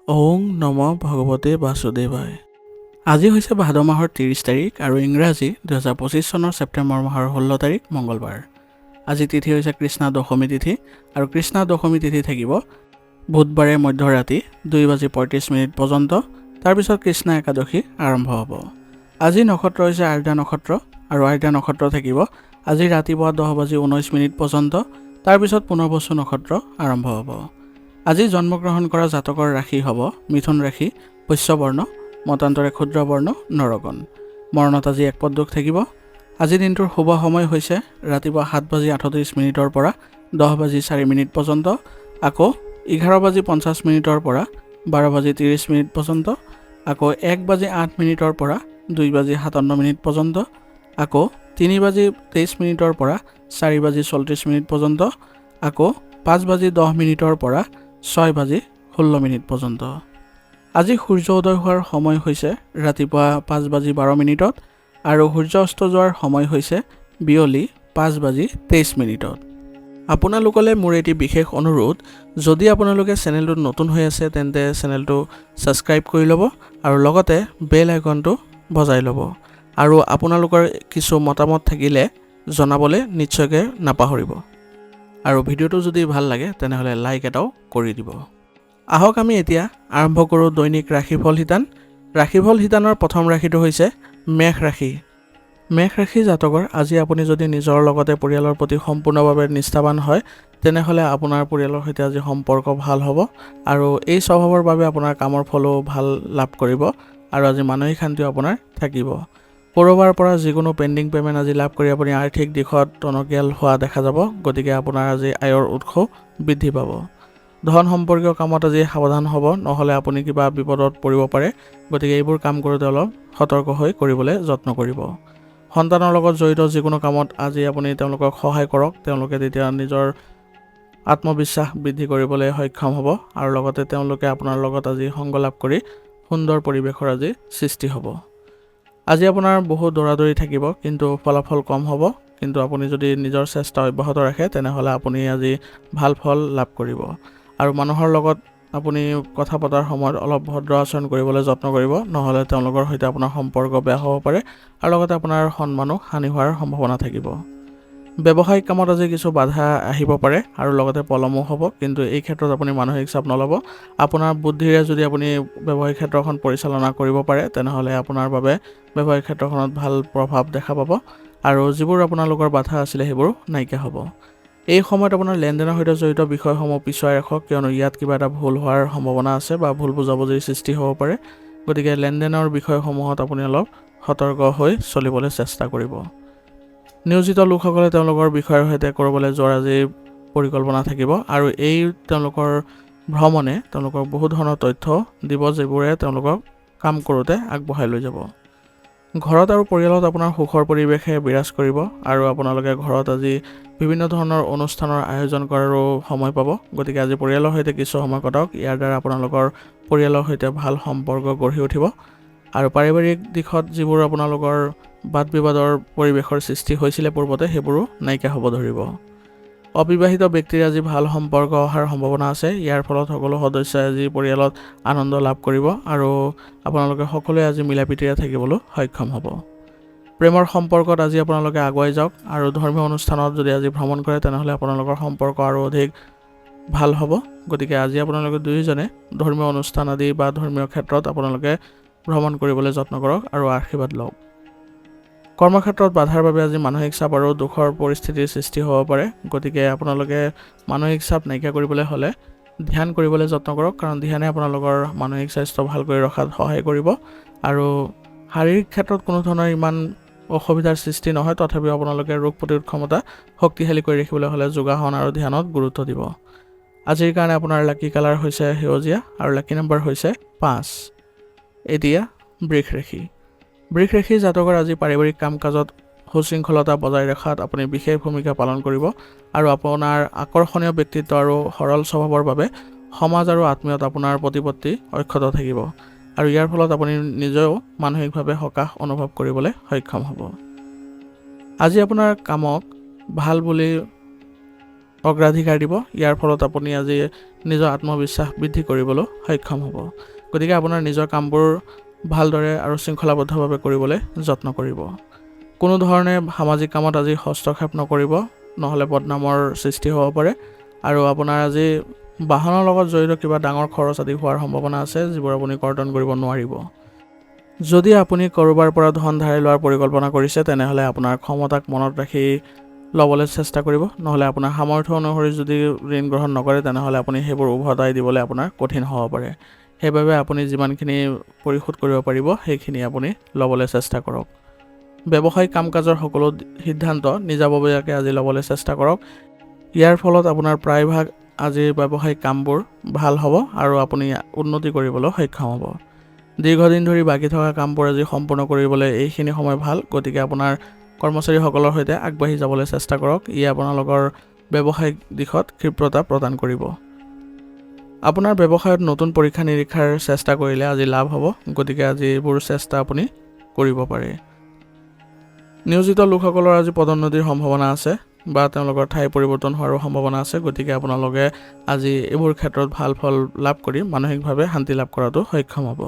ওং নম ভগৱতে বাসুদেৱায়। আজি হৈছে ভাদ মাহৰ 30 তাৰিখ আৰু ইংৰাজী 2025 চনৰ ছেপ্টেম্বৰ মাহৰ 16 তাৰিখ মঙ্গলবাৰ। আজি তিথি হৈছে কৃষ্ণা দশমী তিথি আৰু কৃষ্ণা দশমী তিথি থাকিব বুধবাৰে মধ্যৰাতি 2:35 পৰ্যন্ত। তাৰপিছত কৃষ্ণা একাদশী আৰম্ভ হ'ব। আজি নক্ষত্ৰ হৈছে আৰ্যা নক্ষত্ৰ আৰু আৰ্যা নক্ষত্ৰ থাকিব আজি ৰাতিপুৱা 10:19 পৰ্যন্ত। তাৰপিছত পুনৰ্বসু নক্ষত্ৰ আৰম্ভ হ'ব। আজি জন্মগ্ৰহণ কৰা জাতকৰ ৰাশি হ'ব মিথুন ৰাশি, পুষ্যবৰ্ণ, মতান্তৰে ক্ষুদ্ৰ বৰ্ণ, নৰগণ। মৰণত আজি একপদ দুখ থাকিব। আজি দিনটোৰ শুভ সময় হৈছে ৰাতিপুৱা 7:38 পৰা 10:04 পৰ্যন্ত, আকৌ 11:50 পৰা 12:30 পৰ্যন্ত, আকৌ 1:08 পৰা 2:57 পৰ্যন্ত, আকৌ 3:23 পৰা 4:34 পৰ্যন্ত, আকৌ 5:10 পৰা 6:16 পৰ্যন্ত। আজি সূৰ্য উদয় হোৱাৰ সময় হৈছে ৰাতিপুৱা 5:12 আৰু সূৰ্য অস্ত যোৱাৰ সময় হৈছে বিয়লি 5:23। আপোনালোকলৈ মোৰ এটি বিশেষ অনুৰোধ, যদি আপোনালোকে চেনেলটোত নতুন হৈ আছে তেন্তে চেনেলটো ছাবস্ক্ৰাইব কৰি ল'ব আৰু লগতে বেল আইকনটো বজাই ল'ব। আৰু আপোনালোকৰ কিছু মতামত থাকিলে জনাবলৈ নিশ্চয়কৈ নাপাহৰিব। আৰু ভিডিঅ'টো যদি ভাল লাগে তেনেহ'লে লাইক এটাও কৰি দিব। আহক আমি এতিয়া আৰম্ভ কৰোঁ দৈনিক ৰাশিফল শিতান। ৰাশিফল শিতানৰ প্ৰথম ৰাশিটো হৈছে মেষ ৰাশি। মেষ ৰাশি জাতকৰ আজি আপুনি যদি নিজৰ লগতে পৰিয়ালৰ প্ৰতি সম্পূৰ্ণভাৱে নিষ্ঠাবান হয় তেনেহ'লে আপোনাৰ পৰিয়ালৰ সৈতে আজি সম্পৰ্ক ভাল হ'ব আৰু এই স্বভাৱৰ বাবে আপোনাৰ কামৰ ফলো ভাল লাভ কৰিব আৰু আজি মানসিক শান্তিও আপোনাৰ থাকিব। ক'ৰবাৰ পৰা যিকোনো পেণ্ডিং পে'মেণ্ট আজি লাভ কৰি আপুনি আৰ্থিক দিশত টনকিয়াল হোৱা দেখা যাব, গতিকে আপোনাৰ আজি আয়ৰ উৎস বৃদ্ধি পাব। ধন সম্পৰ্কীয় কামত আজি সাৱধান হ'ব, নহ'লে আপুনি কিবা বিপদত পৰিব পাৰে, গতিকে এইবোৰ কাম কৰোঁতে অলপ সতৰ্ক হৈ কৰিবলৈ যত্ন কৰিব। সন্তানৰ লগত জড়িত যিকোনো কামত আজি আপুনি তেওঁলোকক সহায় কৰক, তেওঁলোকে তেতিয়া নিজৰ আত্মবিশ্বাস বৃদ্ধি কৰিবলৈ সক্ষম হ'ব আৰু লগতে তেওঁলোকে আপোনাৰ লগত আজি সংগ লাভ কৰি সুন্দৰ পৰিৱেশৰ আজি সৃষ্টি হ'ব। আজি আপোনাৰ বহু দৌৰাদৌৰি থাকিব কিন্তু ফলাফল কম হ'ব, কিন্তু আপুনি যদি নিজৰ চেষ্টা অব্যাহত ৰাখে তেনেহ'লে আপুনি আজি ভাল ফল লাভ কৰিব। আৰু মানুহৰ লগত আপুনি কথা পতাৰ সময়ত অলপ ভদ্ৰ আচৰণ কৰিবলৈ যত্ন কৰিব, নহ'লে তেওঁলোকৰ সৈতে আপোনাৰ সম্পৰ্ক বেয়া হ'ব পাৰে আৰু লগতে আপোনাৰ সন্মানো হানি হোৱাৰ সম্ভাৱনা থাকিব। ব্যৱসায়িক কামত আজি কিছু বাধা আহিব পাৰে আৰু লগতে পলমো হ'ব, কিন্তু এই ক্ষেত্ৰত আপুনি মানসিক চাপ নল'ব। আপোনাৰ বুদ্ধিৰে যদি আপুনি ব্যৱসায়িক ক্ষেত্ৰখন পৰিচালনা কৰিব পাৰে তেনেহ'লে আপোনাৰ বাবে ব্যৱসায়িক ক্ষেত্ৰখনত ভাল প্ৰভাৱ দেখা পাব আৰু যিবোৰ আপোনালোকৰ বাধা আছিলে সেইবোৰ নাইকিয়া হ'ব। এই সময়ত আপোনাৰ লেনদেনৰ সৈতে জড়িত বিষয়সমূহ পিছুৱাই ৰাখক, কিয়নো ইয়াত কিবা এটা ভুল হোৱাৰ সম্ভাৱনা আছে বা ভুল বুজাবুজিৰ সৃষ্টি হ'ব পাৰে, গতিকে লেনদেনৰ বিষয়সমূহত আপুনি অলপ সতৰ্ক হৈ চলিবলৈ চেষ্টা কৰিব। নিয়োজিত লোকসকলে তেওঁলোকৰ বিষয়ৰ সৈতে ক'ৰবালৈ যোৱাৰ আজি পৰিকল্পনা থাকিব আৰু এই তেওঁলোকৰ ভ্ৰমণে তেওঁলোকক বহু ধৰণৰ তথ্য দিব যিবোৰে তেওঁলোকক কাম কৰোঁতে আগবঢ়াই লৈ যাব। ঘৰত আৰু পৰিয়ালত আপোনাৰ সুখৰ পৰিৱেশে বিৰাজ কৰিব আৰু আপোনালোকে ঘৰত আজি বিভিন্ন ধৰণৰ অনুষ্ঠানৰ আয়োজন কৰাৰো সময় পাব, গতিকে আজি পৰিয়ালৰ সৈতে কিছু সময় কটাওক। ইয়াৰ দ্বাৰা আপোনালোকৰ পৰিয়ালৰ সৈতে ভাল সম্পৰ্ক গঢ়ি উঠিব আৰু পাৰিবাৰিক দিশত যিবোৰ আপোনালোকৰ বাদ বিবাদৰ পৰিৱেশৰ সৃষ্টি হৈছিলে পূৰ্বতে সেইবোৰো নাইকিয়া হ'ব ধৰিব। অবিবাহিত ব্যক্তিৰ আজি ভাল সম্পৰ্ক অহাৰ সম্ভাৱনা আছে। ইয়াৰ ফলত সকলো সদস্যই আজি পৰিয়ালত আনন্দ লাভ কৰিব আৰু আপোনালোকে সকলোৱে আজি মিলাপ্ৰীতিৰে থাকিবলৈ সক্ষম হ'ব। প্ৰেমৰ সম্পৰ্কত আজি আপোনালোকে আগুৱাই যাওক আৰু ধৰ্মীয় অনুষ্ঠানত যদি আজি ভ্ৰমণ কৰে তেনেহ'লে আপোনালোকৰ সম্পৰ্ক আৰু অধিক ভাল হ'ব, গতিকে আজি আপোনালোকে দুয়োজনে ধৰ্মীয় অনুষ্ঠান আদি বা ধৰ্মীয় ক্ষেত্ৰত আপোনালোকে ভ্ৰমণ কৰিবলৈ যত্ন কৰক আৰু আশীৰ্বাদ লওক। কৰ্মক্ষেত্ৰত বাধাৰ বাবে আজি মানসিক চাপ আৰু দুখৰ পৰিস্থিতিৰ সৃষ্টি হ'ব পাৰে, গতিকে আপোনালোকে মানসিক চাপ নাইকিয়া কৰিবলৈ হ'লে ধ্যান কৰিবলৈ যত্ন কৰক, কাৰণ ধ্যানে আপোনালোকৰ মানসিক স্বাস্থ্য ভাল কৰি ৰখাত সহায় কৰিব আৰু শাৰীৰিক ক্ষেত্ৰত কোনো ধৰণৰ ইমান অসুবিধাৰ সৃষ্টি নহয়, তথাপিও আপোনালোকে ৰোগ প্ৰতিৰোধ ক্ষমতা শক্তিশালী কৰি ৰাখিবলৈ হ'লে যোগাসন আৰু ধ্যানত গুৰুত্ব দিব। আজিৰ কাৰণে আপোনাৰ লাকি কালাৰ হৈছে সেউজীয়া আৰু লাকি নম্বৰ হৈছে 5। এতিয়া বৃষ ৰাশি। বৃষ ৰাশি জাতকৰ আজি পাৰিবাৰিক কাম কাজত সুশৃংখলতা বজাই ৰখাত আপুনি বিশেষ ভূমিকা পালন কৰিব আৰু আপোনাৰ আকৰ্ষণীয় ব্যক্তিত্ব আৰু সৰল স্বভাৱৰ বাবে সমাজ আৰু আত্মীয়ত আপোনাৰ প্ৰতিপত্তি অক্ষত থাকিব আৰু ইয়াৰ ফলত আপুনি নিজেও মানসিকভাৱে সকাহ অনুভৱ কৰিবলৈ সক্ষম হ'ব। আজি আপোনাৰ কামক ভাল বুলি অগ্ৰাধিকাৰ দিব। ইয়াৰ ফলত আপুনি আজি নিজৰ আত্মবিশ্বাস বৃদ্ধি কৰিবলৈ সক্ষম হ'ব। গতিকে আপোনাৰ নিজৰ কামবোৰ ভালদৰে আৰু শৃংখলাবদ্ধভাৱে কৰিবলৈ যত্ন কৰিব। কোনো ধৰণে সামাজিক কামত আজি হস্তক্ষেপ নকৰিব, নহ'লে বদনামৰ সৃষ্টি হ'ব পাৰে। আৰু আপোনাৰ আজি বাহনৰ লগত জড়িত কিবা ডাঙৰ খৰচ আদি হোৱাৰ সম্ভাৱনা আছে, যিবোৰ আপুনি কৰ্তন কৰিব নোৱাৰিব। যদি আপুনি ক'ৰবাৰ পৰা ধন ধাৰে লোৱাৰ পৰিকল্পনা কৰিছে, তেনেহ'লে আপোনাৰ ক্ষমতাক মনত ৰাখি ল'বলৈ চেষ্টা কৰিব। নহ'লে আপোনাৰ সামৰ্থ্য অনুসৰি যদি ঋণ গ্ৰহণ নকৰে, তেনেহ'লে আপুনি সেইবোৰ উভতাই দিবলৈ আপোনাৰ কঠিন হ'ব পাৰে। সেইবাবে আপুনি যিমানখিনি পৰিশোধ কৰিব পাৰিব, সেইখিনি আপুনি ল'বলৈ চেষ্টা কৰক। ব্যৱসায়িক কাম কাজৰ সকলো সিদ্ধান্ত নিজাববীয়াকৈ আজি ল'বলৈ চেষ্টা কৰক। ইয়াৰ ফলত আপোনাৰ প্ৰায়ভাগ আজিৰ ব্যৱসায়িক কামবোৰ ভাল হ'ব আৰু আপুনি উন্নতি কৰিবলৈ সক্ষম হ'ব। দীৰ্ঘদিন ধৰি বাকী থকা কামবোৰ আজি সম্পূৰ্ণ কৰিবলৈ এইখিনি সময় ভাল। গতিকে আপোনাৰ কৰ্মচাৰীসকলৰ সৈতে আগবাঢ়ি যাবলৈ চেষ্টা কৰক। ই আপোনালোকৰ ব্যৱসায়িক দিশত ক্ষিপ্ৰতা প্ৰদান কৰিব। আপোনাৰ ব্যৱসায়ত নতুন পৰীক্ষা নিৰীক্ষাৰ চেষ্টা কৰিলে আজি লাভ হ'ব। গতিকে আজি এইবোৰ চেষ্টা আপুনি কৰিব পাৰে। নিয়োজিত লোকসকলৰ আজি পদোন্নতিৰ সম্ভাৱনা আছে বা তেওঁলোকৰ ঠাই পৰিৱৰ্তন হোৱাৰো সম্ভাৱনা আছে। গতিকে আপোনালোকে আজি এইবোৰ ক্ষেত্ৰত ভাল ফল লাভ কৰি মানসিকভাৱে শান্তি লাভ কৰাটো সক্ষম হ'ব।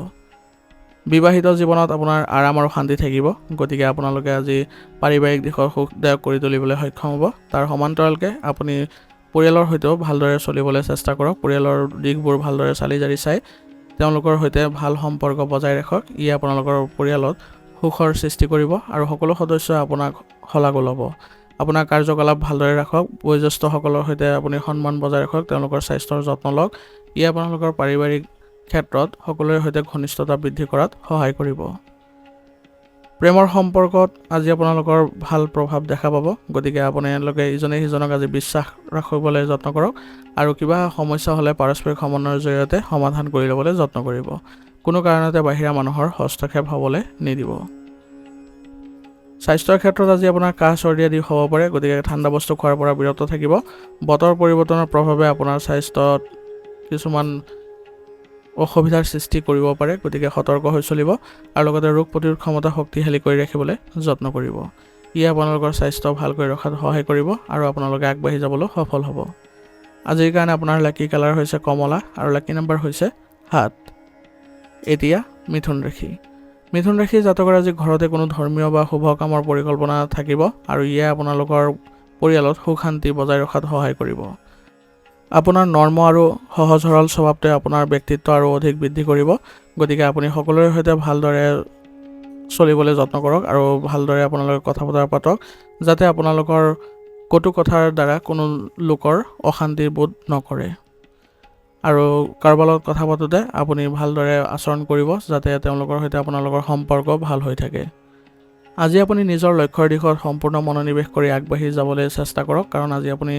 বিবাহিত জীৱনত আপোনাৰ আৰাম আৰু শান্তি থাকিব। গতিকে আপোনালোকে আজি পাৰিবাৰিক দিশৰ সুখদায়ক কৰি তুলিবলৈ সক্ষম হ'ব। তাৰ সমান্তৰালকৈ আপুনি পৰিয়ালৰ সৈতেও ভালদৰে চলিবলৈ চেষ্টা কৰক। পৰিয়ালৰ দিশবোৰ ভালদৰে চালি জাৰি চাই তেওঁলোকৰ সৈতে ভাল সম্পৰ্ক বজাই ৰাখক। ই আপোনালোকৰ পৰিয়ালত সুখৰ সৃষ্টি কৰিব আৰু সকলো সদস্যই আপোনাক শলাগ ল'ব। আপোনাৰ কাৰ্যকলাপ ভালদৰে ৰাখক। বয়োজ্যেষ্ঠসকলৰ সৈতে আপুনি সন্মান বজাই ৰাখক। তেওঁলোকৰ স্বাস্থ্যৰ যত্ন লওক। ই আপোনালোকৰ পাৰিবাৰিক ক্ষেত্ৰত সকলোৰে সৈতে ঘনিষ্ঠতা বৃদ্ধি কৰাত সহায় কৰিব। প্ৰেমৰ সম্পৰ্কত আজি আপোনালোকৰ ভাল প্ৰভাৱ দেখা পাব। গতিকে আপোনালোকে ইজনে সিজনক আজি বিশ্বাস ৰাখিবলৈ যত্ন কৰক আৰু কিবা সমস্যা হ'লে পাৰস্পৰিক সমন্বয়ৰ জৰিয়তে সমাধান কৰি ল'বলৈ যত্ন কৰিব। কোনো কাৰণতে বাহিৰা মানুহৰ হস্তক্ষেপ হ'বলৈ নিদিব। স্বাস্থ্যৰ ক্ষেত্ৰত আজি আপোনাৰ কাহ চৰ্দি আদি হ'ব পাৰে। গতিকে ঠাণ্ডা বস্তু খোৱাৰ পৰা বিৰত থাকিব। বতৰ পৰিৱৰ্তনৰ প্ৰভাৱে আপোনাৰ স্বাস্থ্যত কিছুমান অসুবিধাৰ সৃষ্টি কৰিব পাৰে। গতিকে সতৰ্ক হৈ চলিব আৰু লগতে ৰোগ প্ৰতিৰোধ ক্ষমতা শক্তিশালী কৰি ৰাখিবলৈ যত্ন কৰিব। ই আপোনালোকৰ স্বাস্থ্য ভালকৈ ৰখাত সহায় কৰিব আৰু আপোনালোকে আগবাঢ়ি যাবলৈ সফল হ'ব। আজিৰ কাৰণে আপোনাৰ লাকি কালাৰ হৈছে কমলা আৰু লাকি নম্বৰ হৈছে 7। এতিয়া মিথুন ৰাশি। মিথুন ৰাশিৰ জাতকৰ আজি ঘৰতে কোনো ধৰ্মীয় বা শুভ কামৰ পৰিকল্পনা থাকিব আৰু ইয়ে আপোনালোকৰ পৰিয়ালত সুখ শান্তি বজাই ৰখাত সহায় কৰিব। আপোনাৰ নৰ্ম আৰু সহজ সৰল স্বভাৱটোৱে আপোনাৰ ব্যক্তিত্ব আৰু অধিক বৃদ্ধি কৰিব। গতিকে আপুনি সকলোৰে সৈতে ভালদৰে চলিবলৈ যত্ন কৰক আৰু ভালদৰে আপোনালোকে কথা বতৰা পাতক, যাতে আপোনালোকৰ কটু কথাৰ দ্বাৰা কোনো লোকৰ অশান্তিৰ বোধ নকৰে। আৰু কাৰোবাৰ লগত কথা পাতোঁতে আপুনি ভালদৰে আচৰণ কৰিব, যাতে তেওঁলোকৰ সৈতে আপোনালোকৰ সম্পৰ্ক ভাল হৈ থাকে। আজি আপুনি নিজৰ লক্ষ্যৰ দিশত সম্পূৰ্ণ মনোনিৱেশ কৰি আগবাঢ়ি যাবলৈ চেষ্টা কৰক, কাৰণ আজি আপুনি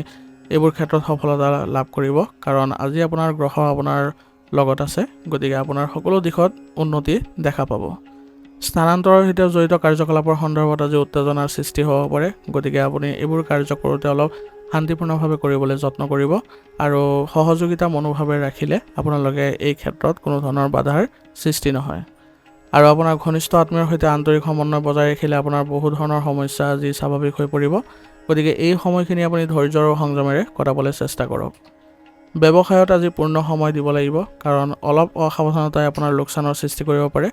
এইবোৰ ক্ষেত্ৰত সফলতা লাভ কৰিব। কাৰণ আজি আপোনাৰ গ্ৰহ আপোনাৰ লগত আছে। গতিকে আপোনাৰ সকলো দিশত উন্নতি দেখা পাব। স্থানান্তৰৰ সৈতে জড়িত কাৰ্যকলাপৰ সন্দৰ্ভত আজি উত্তেজনাৰ সৃষ্টি হ'ব পাৰে। গতিকে আপুনি এইবোৰ কাৰ্য কৰোঁতে অলপ শান্তিপূৰ্ণভাৱে কৰিবলৈ যত্ন কৰিব আৰু সহযোগিতা মনোভাৱে ৰাখিলে আপোনালোকে এই ক্ষেত্ৰত কোনো ধৰণৰ বাধাৰ সৃষ্টি নহয়। আৰু আপোনাৰ ঘনিষ্ঠ আত্মীয়ৰ সৈতে আন্তৰিক সমন্বয় বজাই ৰাখিলে আপোনাৰ বহু ধৰণৰ সমস্যা আজি স্বাভাৱিক হৈ পৰিব। গতিকে এই সময়খিনি আপুনি ধৈৰ্য আৰু সংযমেৰে কটাবলৈ চেষ্টা কৰক। ব্যৱসায়ত আজি পূৰ্ণ সময় দিব লাগিব, কাৰণ অলপ অসাৱধানতাই আপোনাৰ লোকচানৰ সৃষ্টি কৰিব পাৰে।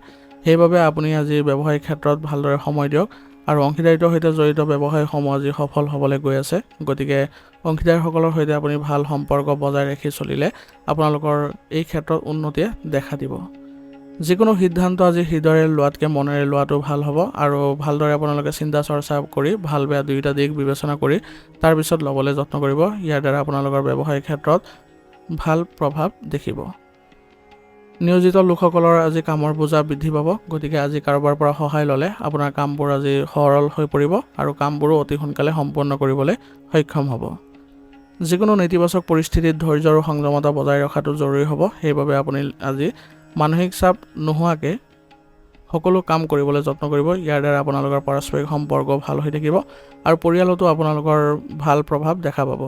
সেইবাবে আপুনি আজি ব্যৱসায়িক ক্ষেত্ৰত ভালদৰে সময় দিয়ক আৰু অংশীদাৰিত্বৰ সৈতে জড়িত ব্যৱসায়সমূহ আজি সফল হ'বলৈ গৈ আছে। গতিকে অংশীদাৰসকলৰ সৈতে আপুনি ভাল সম্পৰ্ক বজাই ৰাখি চলিলে আপোনালোকৰ এই ক্ষেত্ৰত উন্নতিয়ে দেখা দিব। যিকোনো সিদ্ধান্ত আজি হৃদয়েৰে লোৱাতকৈ মনেৰে লোৱাটো ভাল হ'ব আৰু ভালদৰে আপোনালোকে চিন্তা চৰ্চা কৰি ভাল বেয়া দুয়োটা দিশ বিবেচনা কৰি তাৰপিছত ল'বলৈ যত্ন কৰিব। ইয়াৰ দ্বাৰা আপোনালোকৰ ব্যৱসায়িক ক্ষেত্ৰত ভাল প্ৰভাৱ দেখিব। নিয়োজিত লোকসকলৰ আজি কামৰ বোজা বৃদ্ধি পাব। গতিকে আজি কাৰোবাৰ পৰা সহায় ল'লে আপোনাৰ কামবোৰ আজি সৰল হৈ পৰিব আৰু কামবোৰো অতি সোনকালে সম্পন্ন কৰিবলৈ সক্ষম হ'ব। যিকোনো নেতিবাচক পৰিস্থিতিত ধৈৰ্য আৰু সংযমতা বজাই ৰখাটো জৰুৰী হ'ব। সেইবাবে আপুনি আজি মানসিক চাপ নোহোৱাকৈ সকলো কাম কৰিবলৈ যত্ন কৰিব। ইয়াৰ দ্বাৰা আপোনালোকৰ পাৰস্পৰিক সম্পৰ্ক ভাল হৈ থাকিব আৰু পৰিয়ালতো আপোনালোকৰ ভাল প্ৰভাৱ দেখা পাব।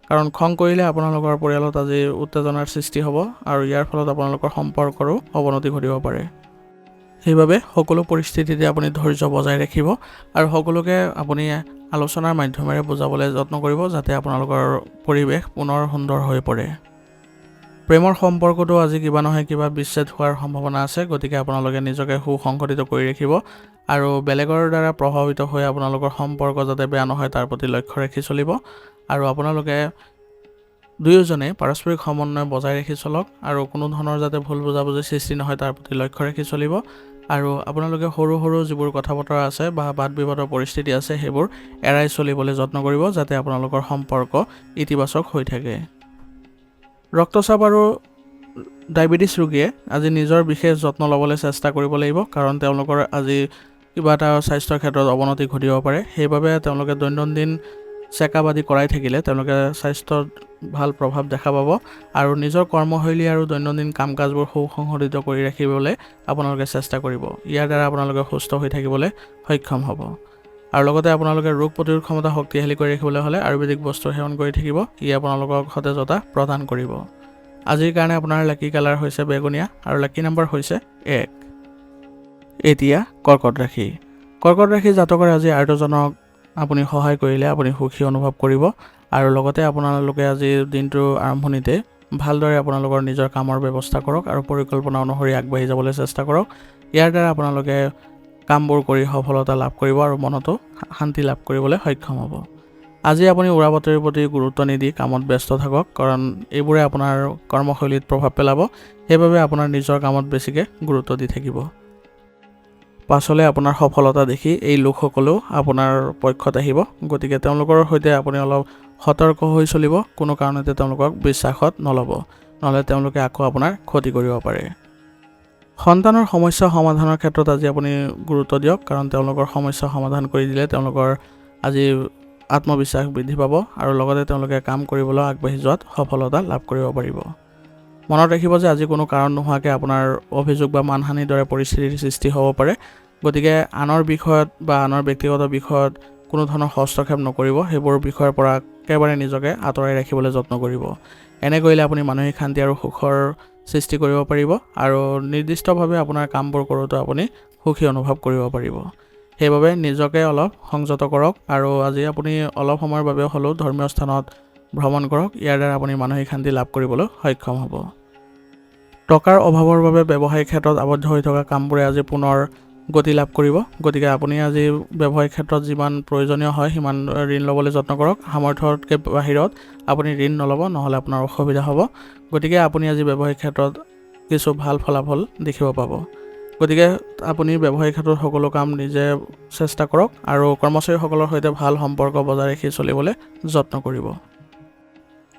কাৰণ খং কৰিলে আপোনালোকৰ পৰিয়ালত আজি উত্তেজনাৰ সৃষ্টি হ'ব আৰু ইয়াৰ ফলত আপোনালোকৰ সম্পৰ্কৰো অৱনতি ঘটিব পাৰে। সেইবাবে সকলো পৰিস্থিতিতে আপুনি ধৈৰ্য বজাই ৰাখিব আৰু সকলোকে আপুনি আলোচনাৰ মাধ্যমেৰে বুজাবলৈ যত্ন কৰিব যাতে আপোনালোকৰ পৰিৱেশ পুনৰ সুন্দৰ হৈ পৰে। প্ৰেমৰ সম্পৰ্কটো আজি কিবা নহয় কিবা বিচ্ছেদ হোৱাৰ সম্ভাৱনা আছে, গতিকে আপোনালোকে নিজকে সুসংগঠিত কৰি ৰাখিব আৰু বেলেগৰ দ্বাৰা প্ৰভাৱিত হৈ আপোনালোকৰ সম্পৰ্ক যাতে বেয়া নহয় তাৰ প্ৰতি লক্ষ্য ৰাখি চলিব আৰু আপোনালোকে দুয়োজনে পাৰস্পৰিক সমন্বয় বজাই ৰাখি চলক আৰু কোনো ধৰণৰ যাতে ভুল বুজাবুজি সৃষ্টি নহয় তাৰ প্ৰতি লক্ষ্য ৰাখি চলিব আৰু আপোনালোকে সৰু সৰু যিবোৰ কথা বতৰা আছে বা বাদ বিবাদৰ পৰিস্থিতি আছে সেইবোৰ এৰাই চলিবলৈ যত্ন কৰিব যাতে আপোনালোকৰ সম্পৰ্ক ইতিবাচক হৈ থাকে। ৰক্তচাপ আৰু ডায়েবেটিছ ৰোগীয়ে আজি নিজৰ বিশেষ যত্ন ল'বলৈ চেষ্টা কৰিব লাগিব, কাৰণ তেওঁলোকৰ আজি কিবা এটা স্বাস্থ্যৰ ক্ষেত্ৰত অৱনতি ঘটিব পাৰে। সেইবাবে তেওঁলোকে দৈনন্দিন চেকআপ আদি কৰাই থাকিলে তেওঁলোকে স্বাস্থ্যত ভাল প্ৰভাৱ দেখা পাব আৰু নিজৰ কৰ্মশৈলী আৰু দৈনন্দিন কাম কাজবোৰ সুসংগঠিত কৰি ৰাখিবলৈ আপোনালোকে চেষ্টা কৰিব। ইয়াৰ দ্বাৰা আপোনালোকে সুস্থ হৈ থাকিবলৈ সক্ষম হ'ব আৰু লগতে আপোনালোকে ৰোগ প্ৰতিৰোধ ক্ষমতা শক্তিশালী কৰি ৰাখিবলৈ হ'লে আয়ুৰ্বেদিক বস্তু সেৱন কৰি থাকিব। ই আপোনালোকক সতেজতা প্ৰদান কৰিব। আজিৰ কাৰণে আপোনাৰ লাকি কালাৰ হৈছে বেঙুনীয়া আৰু লাকি নম্বৰ হৈছে 1। এতিয়া কৰ্কট ৰাশি। কৰ্কট ৰাশি জাতকৰ আজি আৰ্তজনক আপুনি সহায় কৰিলে আপুনি সুখী অনুভৱ কৰিব আৰু লগতে আপোনালোকে আজি দিনটোৰ আৰম্ভণিতে ভালদৰে আপোনালোকৰ নিজৰ কামৰ ব্যৱস্থা কৰক আৰু পৰিকল্পনা অনুসৰি আগবাঢ়ি যাবলৈ চেষ্টা কৰক। ইয়াৰ দ্বাৰা আপোনালোকে কামবোৰ কৰি সফলতা লাভ কৰিব আৰু মনতো শান্তি লাভ কৰিবলৈ সক্ষম হ'ব। আজি আপুনি উৰা বাতৰিৰ প্ৰতি গুৰুত্ব নিদি কামত ব্যস্ত থাকক, কাৰণ এইবোৰে আপোনাৰ কৰ্মশৈলীত প্ৰভাৱ পেলাব। সেইবাবে আপোনাৰ নিজৰ কামত বেছিকৈ গুৰুত্ব দি থাকিব। পাছলৈ আপোনাৰ সফলতা দেখি এই লোকসকলেও আপোনাৰ পক্ষত আহিব, গতিকে তেওঁলোকৰ সৈতে আপুনি অলপ সতৰ্ক হৈ চলিব। কোনো কাৰণতে তেওঁলোকক বিশ্বাসত নল'ব, নহ'লে তেওঁলোকে আকৌ আপোনাৰ ক্ষতি কৰিব পাৰে। সন্তানৰ সমস্যা সমাধানৰ ক্ষেত্ৰত আজি আপুনি গুৰুত্ব দিয়ক, কাৰণ তেওঁলোকৰ সমস্যা সমাধান কৰি দিলে তেওঁলোকৰ আজি আত্মবিশ্বাস বৃদ্ধি পাব আৰু লগতে তেওঁলোকে কাম কৰিবলৈ আগবাঢ়ি যোৱাত সফলতা লাভ কৰিব পাৰিব। মনত ৰাখিব যে আজি কোনো কাৰণ নোহোৱাকৈ আপোনাৰ অভিযোগ বা মানহানিৰ দৰে পৰিস্থিতিৰ সৃষ্টি হ'ব পাৰে, গতিকে আনৰ বিষয়ত বা আনৰ ব্যক্তিগত বিষয়ত কোনো ধৰণৰ হস্তক্ষেপ নকৰিব। সেইবোৰ বিষয়ৰ পৰা একেবাৰে নিজকে আঁতৰাই ৰাখিবলৈ যত্ন কৰিব। এনে কৰিলে আপুনি মানসিক শান্তি আৰু সুখৰ সৃষ্টি কৰিব পাৰিব আৰু নিৰ্দিষ্টভাৱে আপোনাৰ কামবোৰ কৰোঁতে আপুনি সুখী অনুভৱ কৰিব পাৰিব। সেইবাবে নিজকে অলপ সংযত কৰক আৰু আজি আপুনি অলপ সময়ৰ বাবে হ'লেও ধৰ্মীয় স্থানত ভ্ৰমণ কৰক। ইয়াৰ দ্বাৰা আপুনি মানসিক শান্তি লাভ কৰিবলৈ সক্ষম হ'ব। টকাৰ অভাৱৰ বাবে ব্যৱসায়িক ক্ষেত্ৰত আবদ্ধ হৈ থকা কামবোৰে আজি পুনৰ গতি লাভ কৰিব, গতিকে আপুনি আজি ব্যৱসায়িক ক্ষেত্ৰত যিমান প্ৰয়োজনীয় হয় সিমান ঋণ ল'বলৈ যত্ন কৰক। সামৰ্থ্যতকৈ বাহিৰত আপুনি ঋণ নল'ব, নহ'লে আপোনাৰ অসুবিধা হ'ব। গতিকে আপুনি আজি ব্যৱসায়িক ক্ষেত্ৰত কিছু ভাল ফলাফল দেখিব পাব। গতিকে আপুনি ব্যৱসায়িক ক্ষেত্ৰত সকলো কাম নিজে চেষ্টা কৰক আৰু কৰ্মচাৰীসকলৰ সৈতে ভাল সম্পৰ্ক বজাই ৰাখি চলিবলৈ যত্ন কৰিব।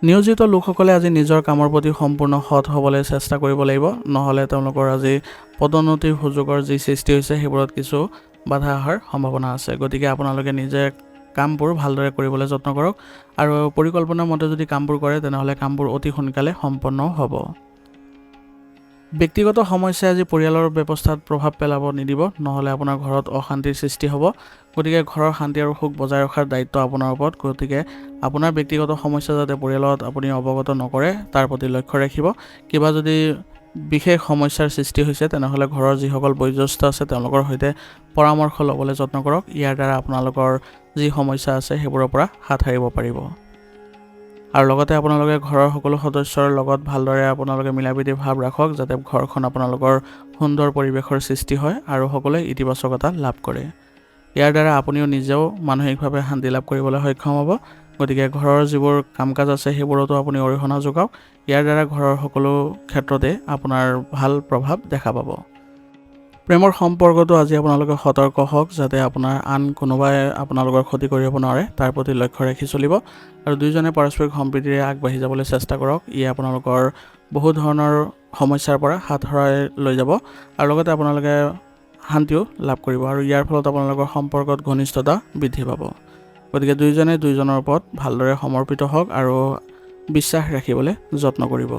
নিয়োজিত লোকসকলে আজি নিজৰ কামৰ প্ৰতি সম্পূৰ্ণ সৎ হ'বলৈ চেষ্টা কৰিব লাগিব, নহ'লে তেওঁলোকৰ আজি পদোন্নতিৰ সুযোগৰ যি সৃষ্টি হৈছে সেইবোৰত কিছু বাধা অহাৰ সম্ভাৱনা আছে। গতিকে আপোনালোকে নিজে কামবোৰ ভালদৰে কৰিবলৈ যত্ন কৰক আৰু পৰিকল্পনাৰ মতে যদি কামবোৰ কৰে তেনেহ'লে কামবোৰ অতি সোনকালে সম্পন্ন হ'ব। ব্যক্তিগত সমস্যাই আজি পৰিয়ালৰ ব্যৱস্থাত প্ৰভাৱ পেলাব নিদিব, নহ'লে আপোনাৰ ঘৰত অশান্তিৰ সৃষ্টি হ'ব। গতিকে ঘৰৰ শান্তি আৰু সুখ বজাই ৰখাৰ দায়িত্ব আপোনাৰ ওপৰত। গতিকে আপোনাৰ ব্যক্তিগত সমস্যা যাতে পৰিয়ালত আপুনি অৱগত নকৰে তাৰ প্ৰতি লক্ষ্য ৰাখিব। কিবা যদি বিশেষ সমস্যাৰ সৃষ্টি হৈছে তেনেহ'লে ঘৰৰ যিসকল বয়োজ্যেষ্ঠ আছে তেওঁলোকৰ সৈতে পৰামৰ্শ ল'বলৈ যত্ন কৰক। ইয়াৰ দ্বাৰা আপোনালোকৰ যি সমস্যা আছে সেইবোৰৰ পৰা হাত সাৰিব পাৰিব আৰু লগতে আপোনালোকে ঘৰৰ সকলো সদস্যৰ লগত ভালদৰে আপোনালোকে মিলাপ্ৰীতি ভাৱ ৰাখক, যাতে ঘৰখন আপোনালোকৰ সুন্দৰ পৰিৱেশৰ সৃষ্টি হয় আৰু সকলোৱে ইতিবাচকতা লাভ কৰে। ইয়াৰ দ্বাৰা আপুনিও নিজেও মানসিকভাৱে শান্তি লাভ কৰিবলৈ সক্ষম হ'ব। গতিকে ঘৰৰ যিবোৰ কাম কাজ আছে সেইবোৰতো আপুনি অৰিহণা যোগাওক। ইয়াৰ দ্বাৰা ঘৰৰ সকলো ক্ষেত্ৰতে আপোনাৰ ভাল প্ৰভাৱ দেখা পাব। প্ৰেমৰ সম্পৰ্কটো আজি আপোনালোকে সতৰ্ক হওক, যাতে আপোনাৰ আন কোনোবাই আপোনালোকৰ ক্ষতি কৰিব নোৱাৰে তাৰ প্ৰতি লক্ষ্য ৰাখি চলিব আৰু দুয়োজনে পাৰস্পৰিক সম্প্ৰীতিৰে আগবাঢ়ি যাবলৈ চেষ্টা কৰক। ই আপোনালোকৰ বহু ধৰণৰ সমস্যাৰ পৰা হাত সৰাই লৈ যাব আৰু লগতে আপোনালোকে শান্তিও লাভ কৰিব আৰু ইয়াৰ ফলত আপোনালোকৰ সম্পৰ্কত ঘনিষ্ঠতা বৃদ্ধি পাব। গতিকে দুয়োজনে দুয়োজনৰ ওপৰত ভালদৰে সমৰ্পিত হওক আৰু বিশ্বাস ৰাখিবলৈ যত্ন কৰিব।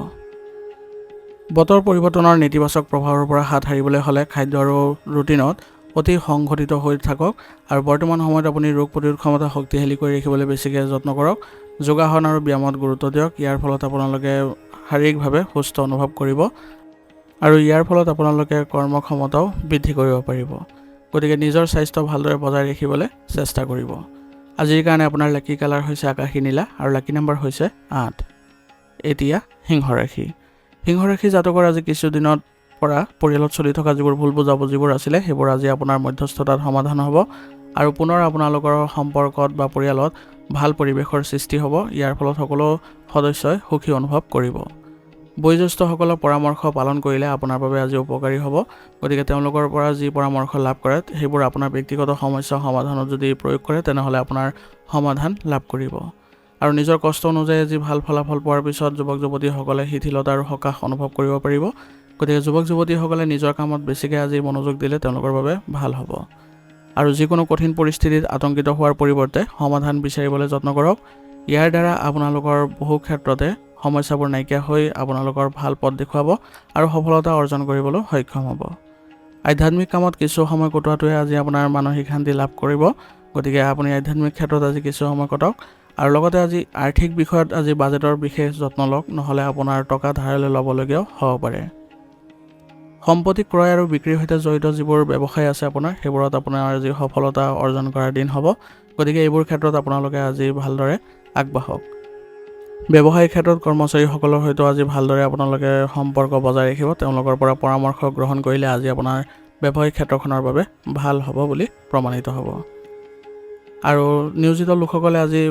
বতৰ পৰিৱৰ্তনৰ নেতিবাচক প্ৰভাৱৰ পৰা হাত সাৰিবলৈ হ'লে খাদ্য আৰু ৰুটিনত অতি সংগঠিত হৈ থাকক আৰু বৰ্তমান সময়ত আপুনি ৰোগ প্ৰতিৰোধ ক্ষমতা শক্তিশালী কৰি ৰাখিবলৈ বেছিকৈ যত্ন কৰক। যোগাসন আৰু ব্যায়ামত গুৰুত্ব দিয়ক। ইয়াৰ ফলত আপোনালোকে শাৰীৰিকভাৱে সুস্থ অনুভৱ কৰিব আৰু ইয়াৰ ফলত আপোনালোকে কৰ্মক্ষমতাও বৃদ্ধি কৰিব পাৰিব। গতিকে নিজৰ স্বাস্থ্য ভালদৰে বজাই ৰাখিবলৈ চেষ্টা কৰিব। আজিৰ কাৰণে আপোনাৰ লাকি কালাৰ হৈছে আকাশী নীলা আৰু লাকি নম্বৰ হৈছে 8। এতিয়া সিংহ ৰাশি। সিংহ ৰাশি জাতকৰ আজি কিছুদিনত পৰা পৰিয়ালত চলি থকা যিবোৰ ভুল বুজাবুজিবোৰ আছিলে সেইবোৰ আজি আপোনাৰ মধ্যস্থতাত সমাধান হ'ব আৰু পুনৰ আপোনালোকৰ সম্পৰ্কত বা পৰিয়ালত ভাল পৰিৱেশৰ সৃষ্টি হ'ব। ইয়াৰ ফলত সকলো সদস্যই সুখী অনুভৱ কৰিব। বয়োজ্যেষ্ঠসকলৰ পৰামৰ্শ পালন কৰিলে আপোনাৰ বাবে আজি উপকাৰী হ'ব। গতিকে তেওঁলোকৰ পৰা যি পৰামৰ্শ লাভ কৰে সেইবোৰ আপোনাৰ ব্যক্তিগত সমস্যা সমাধানত যদি প্ৰয়োগ কৰে তেনেহ'লে আপোনাৰ সমাধান লাভ কৰিব। আৰু নিজৰ কষ্ট অনুযায়ী যি ভাল ফলাফল পোৱাৰ পিছত যুৱক যুৱতীসকলে শিথিলতা আৰু সকাহ অনুভৱ কৰিব পাৰিব। গতিকে যুৱক যুৱতীসকলে নিজৰ কামত বেছিকৈ আজি মনোযোগ দিলে তেওঁলোকৰ বাবে ভাল হ'ব। আৰু যিকোনো কঠিন পৰিস্থিতিত আতংকিত হোৱাৰ পৰিৱৰ্তে সমাধান বিচাৰিবলৈ যত্ন কৰক। ইয়াৰ দ্বাৰা আপোনালোকৰ বহু ক্ষেত্ৰতে সমস্যাবোৰ নাইকিয়া হৈ আপোনালোকৰ ভাল পথ দেখুৱাব আৰু সফলতা অৰ্জন কৰিবলৈ সক্ষম হ'ব। আধ্যাত্মিক কামত কিছু সময় কটোৱাটোৱে আজি আপোনাৰ মানসিক শান্তি লাভ কৰিব। গতিকে আপুনি আধ্যাত্মিক ক্ষেত্ৰত আজি কিছু সময় কটাওক আৰু লগতে আজি আৰ্থিক বিষয়ত আজি বাজেটৰ বিশেষ যত্ন লওক, নহ'লে আপোনাৰ টকা ধাৰলৈ ল'বলগীয়াও হ'ব পাৰে। সম্পত্তি ক্ৰয় আৰু বিক্ৰীৰ সৈতে জড়িত যিবোৰ ব্যৱসায় আছে আপোনাৰ সেইবোৰত আপোনাৰ আজি সফলতা অৰ্জন কৰাৰ দিন হ'ব। গতিকে এইবোৰ ক্ষেত্ৰত আপোনালোকে আজি ভালদৰে আগবাঢ়ক। ব্যৱসায়িক ক্ষেত্ৰত কৰ্মচাৰীসকলৰ সৈতে আজি ভালদৰে আপোনালোকে সম্পৰ্ক বজাই ৰাখিব। তেওঁলোকৰ পৰা পৰামৰ্শ গ্ৰহণ কৰিলে আজি আপোনাৰ ব্যৱসায়িক ক্ষেত্ৰখনৰ বাবে ভাল হ'ব বুলি প্ৰমাণিত হ'ব। আৰু নিয়োজিত লোকসকলে আজি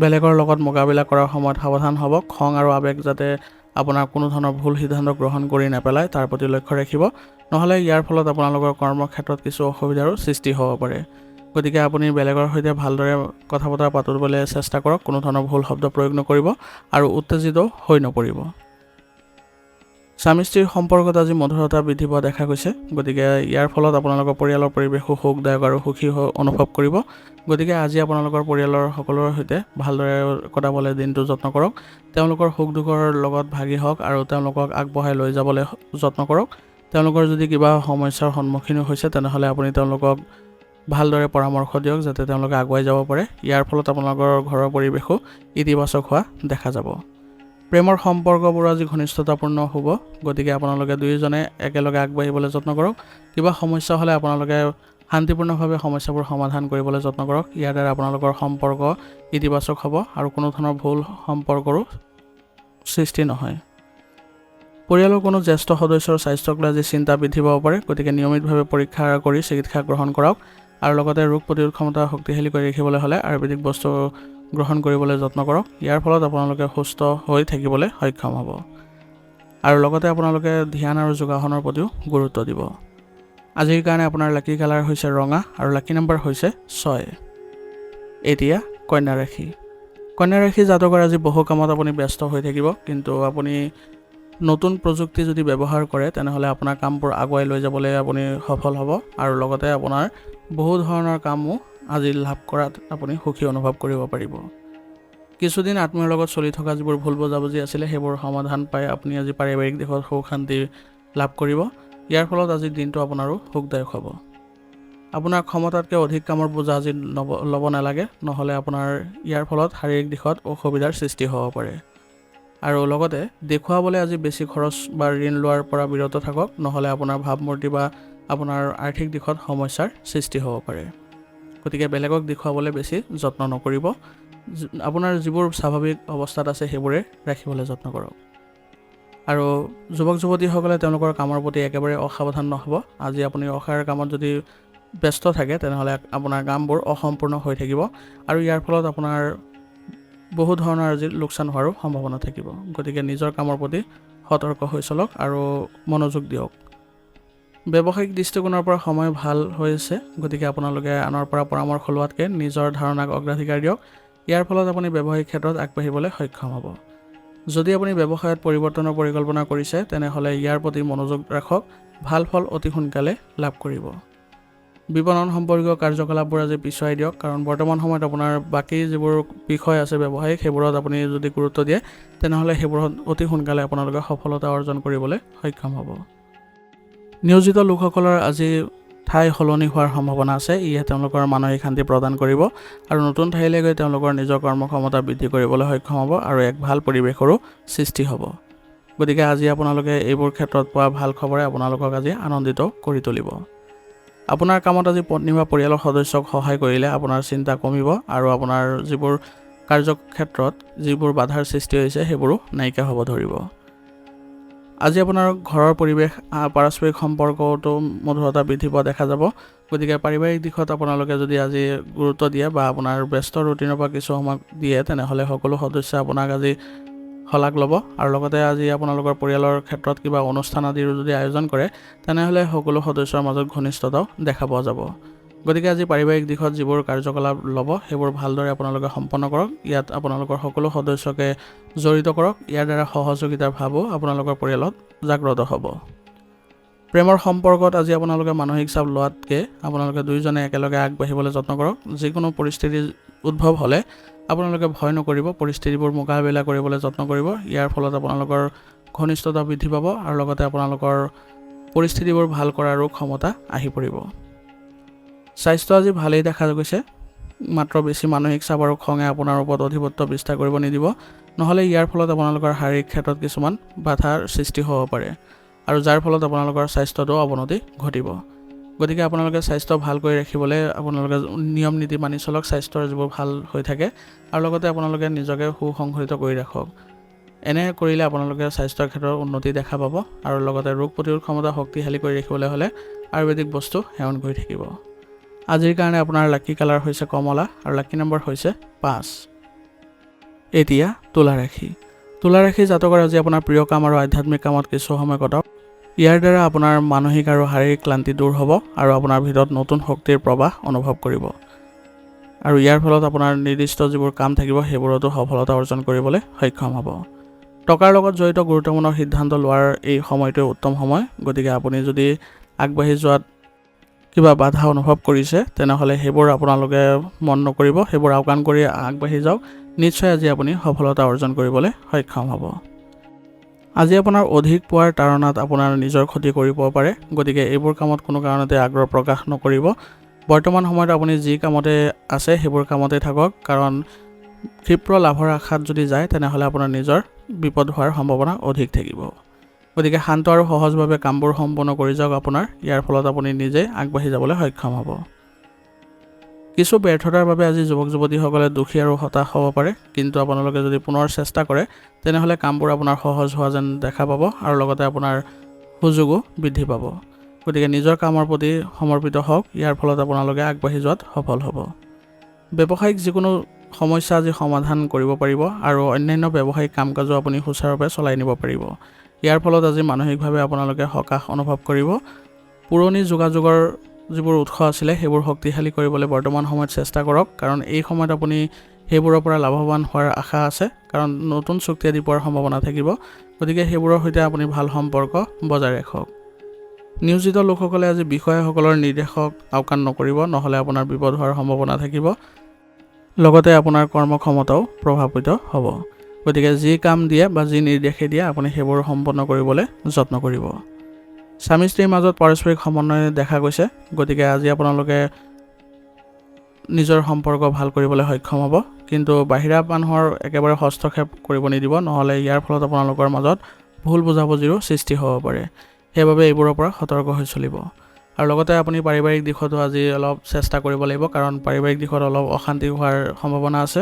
বেলেগৰ লগত মোকাবিলা কৰাৰ সময়ত সাৱধান হ'ব। খং আৰু আৱেগ যাতে আপোনাৰ কোনো ধৰণৰ ভুল সিদ্ধান্ত গ্ৰহণ কৰি নেপেলায় তাৰ প্ৰতি লক্ষ্য ৰাখিব, নহ'লে ইয়াৰ ফলত আপোনালোকৰ কৰ্মক্ষেত্ৰত কিছু অসুবিধাৰো সৃষ্টি হ'ব পাৰে। গতিকে আপুনি বেলেগৰ সৈতে ভালদৰে কথা বতৰা পাতিবলৈ চেষ্টা কৰক, কোনো ধৰণৰ ভুল শব্দ প্ৰয়োগ নকৰিব আৰু উত্তেজিত হৈ নপৰিব। স্বামী স্ত্ৰীৰ সম্পৰ্কত আজি মধুৰতা বৃদ্ধি পোৱা দেখা গৈছে। গতিকে ইয়াৰ ফলত আপোনালোকৰ পৰিয়ালৰ পৰিৱেশো সুখদায়ক আৰু সুখী অনুভৱ কৰিব। গতিকে আজি আপোনালোকৰ পৰিয়ালৰ সকলোৰে সৈতে ভালদৰে কটাবলৈ দিনটো যত্ন কৰক। তেওঁলোকৰ সুখ দুখৰ লগত ভাগি হওক আৰু তেওঁলোকক আগবঢ়াই লৈ যাবলৈ যত্ন কৰক। তেওঁলোকৰ যদি কিবা সমস্যাৰ সন্মুখীন হৈছে তেনেহ'লে আপুনি তেওঁলোকক ভালদৰে পৰামৰ্শ দিয়ক যাতে তেওঁলোকে আগুৱাই যাব পাৰে। ইয়াৰ ফলত আপোনালোকৰ ঘৰৰ পৰিৱেশো ইতিবাচক হোৱা দেখা যাব। প্ৰেমৰ সম্পৰ্কবোৰ আজি ঘনিষ্ঠতাপূৰ্ণ হ'ব। গতিকে আপোনালোকে দুয়োজনে একেলগে আগবাঢ়িবলৈ যত্ন কৰক। কিবা সমস্যা হ'লে আপোনালোকে শান্তিপূৰ্ণভাৱে সমস্যাবোৰ সমাধান কৰিবলৈ যত্ন কৰক। ইয়াৰ দ্বাৰা আপোনালোকৰ সম্পৰ্ক ইতিবাচক হ'ব আৰু কোনো ধৰণৰ ভুল সম্পৰ্কৰো সৃষ্টি নহয়। পৰিয়ালৰ কোনো জ্যেষ্ঠ সদস্যৰ স্বাস্থ্যক লৈ আজি চিন্তা বৃদ্ধি পাব পাৰে। গতিকে নিয়মিতভাৱে পৰীক্ষা কৰি চিকিৎসা গ্ৰহণ কৰক আৰু লগতে ৰোগ প্ৰতিৰোধ ক্ষমতা শক্তিশালী কৰি ৰাখিবলৈ হ'লে আয়ুৰ্বেদিক বস্তু গ্ৰহণ কৰিবলৈ যত্ন কৰক। ইয়াৰ ফলত আপোনালোকে সুস্থ হৈ থাকিবলৈ সক্ষম হ'ব। আৰু লগতে আপোনালোকে ধ্যান আৰু যোগাসনৰ প্ৰতিও গুৰুত্ব দিব। আজিৰ কাৰণে আপোনাৰ লাকি কালাৰ হৈছে ৰঙা আৰু লাকি নম্বৰ হৈছে 6। এতিয়া কন্যা ৰাশি। কন্যা ৰাশি জাতকৰ আজি বহু কামত আপুনি ব্যস্ত হৈ থাকিব, কিন্তু আপুনি নতুন প্ৰযুক্তি যদি ব্যৱহাৰ কৰে তেনেহ'লে আপোনাৰ কামবোৰ আগুৱাই লৈ যাবলৈ আপুনি সফল হ'ব আৰু লগতে আপোনাৰ বহু ধৰণৰ কামো আজি লাভ কৰাত আপুনি সুখী অনুভৱ কৰিব পাৰিব। কিছুদিন আত্মীয়ৰ লগত চলি থকা যিবোৰ ভুল বুজাবুজি আছিলে সেইবোৰ সমাধান পাই আপুনি আজি পাৰিবাৰিক দিশত সুখ শান্তি লাভ কৰিব। ইয়াৰ ফলত আজিৰ দিনটো আপোনাৰো সুখদায়ক হ'ব। আপোনাৰ ক্ষমতাতকৈ অধিক কামৰ বোজা আজি ল'ব নালাগে, নহ'লে আপোনাৰ ইয়াৰ ফলত শাৰীৰিক দিশত অসুবিধাৰ সৃষ্টি হ'ব পাৰে। আৰু লগতে দেখুৱাবলৈ আজি বেছি খৰচ বা ঋণ লোৱাৰ পৰা বিৰত থাকক, নহ'লে আপোনাৰ ভাৱমূৰ্তি বা আপোনাৰ আৰ্থিক দিশত সমস্যাৰ সৃষ্টি হ'ব পাৰে। গতিকে বেলেগক দেখুৱাবলৈ বেছি যত্ন নকৰিব। আপোনাৰ যিবোৰ স্বাভাৱিক অৱস্থাত আছে সেইবোৰে ৰাখিবলৈ যত্ন কৰক। আৰু যুৱক যুৱতীসকলে তেওঁলোকৰ কামৰ প্ৰতি একেবাৰে অসাৱধান নহ'ব। আজি আপুনি অসাৰ কামত যদি ব্যস্ত থাকে তেনেহ'লে আপোনাৰ কামবোৰ অসম্পূৰ্ণ হৈ থাকিব আৰু ইয়াৰ ফলত আপোনাৰ বহু ধৰণৰ আজি লোকচান হোৱাৰো সম্ভাৱনা থাকিব। গতিকে নিজৰ কামৰ প্ৰতি সতৰ্ক হৈ চলক আৰু মনোযোগ দিয়ক। ব্যৱসায়িক দৃষ্টিকোণৰ পৰা সময় ভাল হৈছে। গতিকে আপোনালোকে আনৰ পৰা পৰামৰ্শ লোৱাতকৈ নিজৰ ধাৰণাক অগ্ৰাধিকাৰ দিয়ক। ইয়াৰ ফলত আপুনি ব্যৱসায়িক ক্ষেত্ৰত আগবাঢ়িবলৈ সক্ষম হ'ব। যদি আপুনি ব্যৱসায়ত পৰিৱৰ্তনৰ পৰিকল্পনা কৰিছে তেনেহ'লে ইয়াৰ প্ৰতি মনোযোগ ৰাখক। ভাল ফল অতি সোনকালে লাভ কৰিব। বিপণন সম্পৰ্কীয় কাৰ্যকলাপবোৰ আজি পিছুৱাই দিয়ক, কাৰণ বৰ্তমান সময়ত আপোনাৰ বাকী যিবোৰ বিষয় আছে ব্যৱসায়িক সেইবোৰত আপুনি যদি গুৰুত্ব দিয়ে তেনেহ'লে সেইবোৰত অতি সোনকালে আপোনালোকে সফলতা অৰ্জন কৰিবলৈ সক্ষম হ'ব। নিয়োজিত লোকসকলৰ আজি ঠাই সলনি হোৱাৰ সম্ভাৱনা আছে। ইয়ে তেওঁলোকৰ মানসিক শান্তি প্ৰদান কৰিব আৰু নতুন ঠাইলৈ গৈ তেওঁলোকৰ নিজৰ কৰ্মক্ষমতা বৃদ্ধি কৰিবলৈ সক্ষম হ'ব আৰু এক ভাল পৰিৱেশৰো সৃষ্টি হ'ব। গতিকে আজি আপোনালোকে এইবোৰ ক্ষেত্ৰত পোৱা ভাল খবৰে আপোনালোকক আজি আনন্দিত কৰি তুলিব। আপোনাৰ কামত আজি পত্নী বা পৰিয়ালৰ সদস্যক সহায় কৰিলে আপোনাৰ চিন্তা কমিব আৰু আপোনাৰ যিবোৰ কাৰ্যক্ষেত্ৰত যিবোৰ বাধাৰ সৃষ্টি হৈছে সেইবোৰো নাইকিয়া হ'ব ধৰিব। আজি আপোনাৰ ঘৰৰ পৰিৱেশ পাৰস্পৰিক সম্পৰ্কটো মধুৰতা বৃদ্ধি পোৱা দেখা যাব। গতিকে পাৰিবাৰিক দিশত আপোনালোকে যদি আজি গুৰুত্ব দিয়ে বা আপোনাৰ ব্যস্ত ৰুটিনৰ পৰা কিছু সময় দিয়ে তেনেহ'লে সকলো সদস্যই আপোনাক আজি শলাগ ল'ব আৰু লগতে আজি আপোনালোকৰ পৰিয়ালৰ ক্ষেত্ৰত কিবা অনুষ্ঠান আদিৰো যদি আয়োজন কৰে তেনেহ'লে সকলো সদস্যৰ মাজত ঘনিষ্ঠতাও দেখা পোৱা যাব। গতিকে আজি পাৰিবাৰিক দিশত যিবোৰ কাৰ্যকলাপ ল'ব সেইবোৰ ভালদৰে আপোনালোকে সম্পন্ন কৰক। ইয়াত আপোনালোকৰ সকলো সদস্যকে জড়িত কৰক। ইয়াৰ দ্বাৰা সহযোগিতাৰ ভাৱো আপোনালোকৰ পৰিয়ালত জাগ্ৰত হ'ব। প্ৰেমৰ সম্পৰ্কত আজি আপোনালোকে মানসিক চাপ লোৱাতকৈ আপোনালোকে দুয়োজনে একেলগে আগবাঢ়িবলৈ যত্ন কৰক। যিকোনো পৰিস্থিতি উদ্ভৱ হ'লে আপোনালোকে ভয় নকৰিব, পৰিস্থিতিবোৰ মোকাবিলা কৰিবলৈ যত্ন কৰিব। ইয়াৰ ফলত আপোনালোকৰ ঘনিষ্ঠতা বৃদ্ধি পাব আৰু লগতে আপোনালোকৰ পৰিস্থিতিবোৰ ভাল কৰাৰো ক্ষমতা আহি পৰিব। স্বাস্থ্য আজি ভালেই দেখা গৈছে, মাত্ৰ বেছি মানসিক চাপ আৰু খঙে আপোনাৰ ওপৰত অধিপত্য বিস্তাৰ কৰিব নিদিব, নহ'লে ইয়াৰ ফলত আপোনালোকৰ শাৰীৰিক ক্ষেত্ৰত কিছুমান বাধাৰ সৃষ্টি হ'ব পাৰে আৰু যাৰ ফলত আপোনালোকৰ স্বাস্থ্যটো অৱনতি ঘটিব। গতিকে আপোনালোকে স্বাস্থ্য ভাল কৰি ৰাখিবলৈ আপোনালোকে নিয়ম নীতি মানি চলক, স্বাস্থ্যৰ যিবোৰ ভাল হৈ থাকে আৰু লগতে আপোনালোকে নিজকে সুসংগঠিত কৰি ৰাখক। এনে কৰিলে আপোনালোকে স্বাস্থ্যৰ ক্ষেত্ৰত উন্নতি দেখা পাব আৰু লগতে ৰোগ প্ৰতিৰোধ ক্ষমতা শক্তিশালী কৰি ৰাখিবলৈ হ'লে আয়ুৰ্বেদিক বস্তু সেৱন কৰি থাকিব। আজিৰ কাৰণে আপোনাৰ লাকি কালাৰ হৈছে কমলা আৰু লাকি নম্বৰ হৈছে 5। এতিয়া তুলা ৰাশি। তুলা ৰাশি জাতকৰ আজি আপোনাৰ প্ৰিয় কাম আৰু আধ্যাত্মিক কামত কিছু সময় কটাওক। ইয়াৰ দ্বাৰা আপোনাৰ মানসিক আৰু শাৰীৰিক ক্লান্তি দূৰ হ'ব আৰু আপোনাৰ ভিতৰত নতুন শক্তিৰ প্ৰৱাহ অনুভৱ কৰিব আৰু ইয়াৰ ফলত আপোনাৰ নিৰ্দিষ্ট যিবোৰ কাম থাকিব সেইবোৰতো সফলতা অৰ্জন কৰিবলৈ সক্ষম হ'ব। টকাৰ লগত জড়িত গুৰুত্বপূৰ্ণ সিদ্ধান্ত লোৱাৰ এই সময়টোৱে উত্তম সময়। গতিকে আপুনি যদি আগবাঢ়ি যোৱাত কিবা বাধা অনুভৱ কৰিছে তেনেহ'লে সেইবোৰ আপোনালোকে মন নকৰিব, সেইবোৰ আওকাণ কৰি আগবাঢ়ি যাওক। নিশ্চয় আজি আপুনি সফলতা অৰ্জন কৰিবলৈ সক্ষম হ'ব। আজি আপোনাৰ অধিক পোৱাৰ তাৰণাত আপোনাৰ নিজৰ ক্ষতি কৰিব পাৰে। গতিকে এইবোৰ কামত কোনো কাৰণতে আগ্ৰহ প্ৰকাশ নকৰিব। বৰ্তমান সময়ত আপুনি যি কামতে আছে সেইবোৰ কামতে থাকক, কাৰণ ক্ষিপ্ৰ লাভৰ আশাত যদি যায় তেনেহ'লে আপোনাৰ নিজৰ বিপদ হোৱাৰ সম্ভাৱনা অধিক থাকিব। গতিকে শান্ত আৰু সহজভাৱে কামবোৰ সম্পূৰ্ণ কৰি যাওক আপোনাৰ। ইয়াৰ ফলত আপুনি নিজে আগবাঢ়ি যাবলৈ সক্ষম হ'ব। কিছু ব্যৰ্থতাৰ বাবে আজি যুৱক যুৱতীসকলে দুখী আৰু হতাশ হ'ব পাৰে, কিন্তু আপোনালোকে যদি পুনৰ চেষ্টা কৰে তেনেহ'লে কামবোৰ আপোনাৰ সহজ হোৱা যেন দেখা পাব আৰু লগতে আপোনাৰ সুযোগো বৃদ্ধি পাব। গতিকে নিজৰ কামৰ প্ৰতি সমৰ্পিত হওক, ইয়াৰ ফলত আপোনালোকে আগবাঢ়ি যোৱাত সফল হ'ব। ব্যৱসায়িক যিকোনো সমস্যা আজি সমাধান কৰিব পাৰিব আৰু অন্যান্য ব্যৱসায়িক কাম কাজো আপুনি সুচাৰুৰূপে চলাই নিব পাৰিব। ইয়াৰ ফলত আজি মানসিকভাৱে আপোনালোকে সকাহ অনুভৱ কৰিব। পুৰণি যোগাযোগৰ যিবোৰ উৎস আছিলে সেইবোৰ শক্তিশালী কৰিবলৈ বৰ্তমান সময়ত চেষ্টা কৰক, কাৰণ এই সময়ত আপুনি সেইবোৰৰ পৰা লাভৱান হোৱাৰ আশা আছে, কাৰণ নতুন চুক্তি আদি পোৱাৰ সম্ভাৱনা থাকিব। গতিকে সেইবোৰৰ সৈতে আপুনি ভাল সম্পৰ্ক বজাই ৰাখক। নিয়োজিত লোকসকলে আজি বিষয়াসকলৰ নিৰ্দেশক আওকাণ নকৰিব, নহ'লে আপোনাৰ বিপদ হোৱাৰ সম্ভাৱনা থাকিব। লগতে আপোনাৰ কৰ্মক্ষমতাও প্ৰভাৱিত হ'ব। গতিকে যি কাম দিয়ে বা যি নিৰ্দেশে দিয়ে আপুনি সেইবোৰ সম্পন্ন কৰিবলৈ যত্ন কৰিব। স্বামী স্ত্ৰীৰ মাজত পাৰস্পৰিক সমন্বয় দেখা গৈছে। গতিকে আজি আপোনালোকে নিজৰ সম্পৰ্ক ভাল কৰিবলৈ সক্ষম হ'ব, কিন্তু বাহিৰা মানুহৰ একেবাৰে হস্তক্ষেপ কৰিব নিদিব, নহ'লে ইয়াৰ ফলত আপোনালোকৰ মাজত ভুল বুজাবুজিৰো সৃষ্টি হ'ব পাৰে। সেইবাবে এইবোৰৰ পৰা সতৰ্ক হৈ চলিব। আৰু লগতে আপুনি পাৰিবাৰিক দিশতো আজি অলপ চেষ্টা কৰিব লাগিব, কাৰণ পাৰিবাৰিক দিশত অলপ অশান্তি হোৱাৰ সম্ভাৱনা আছে।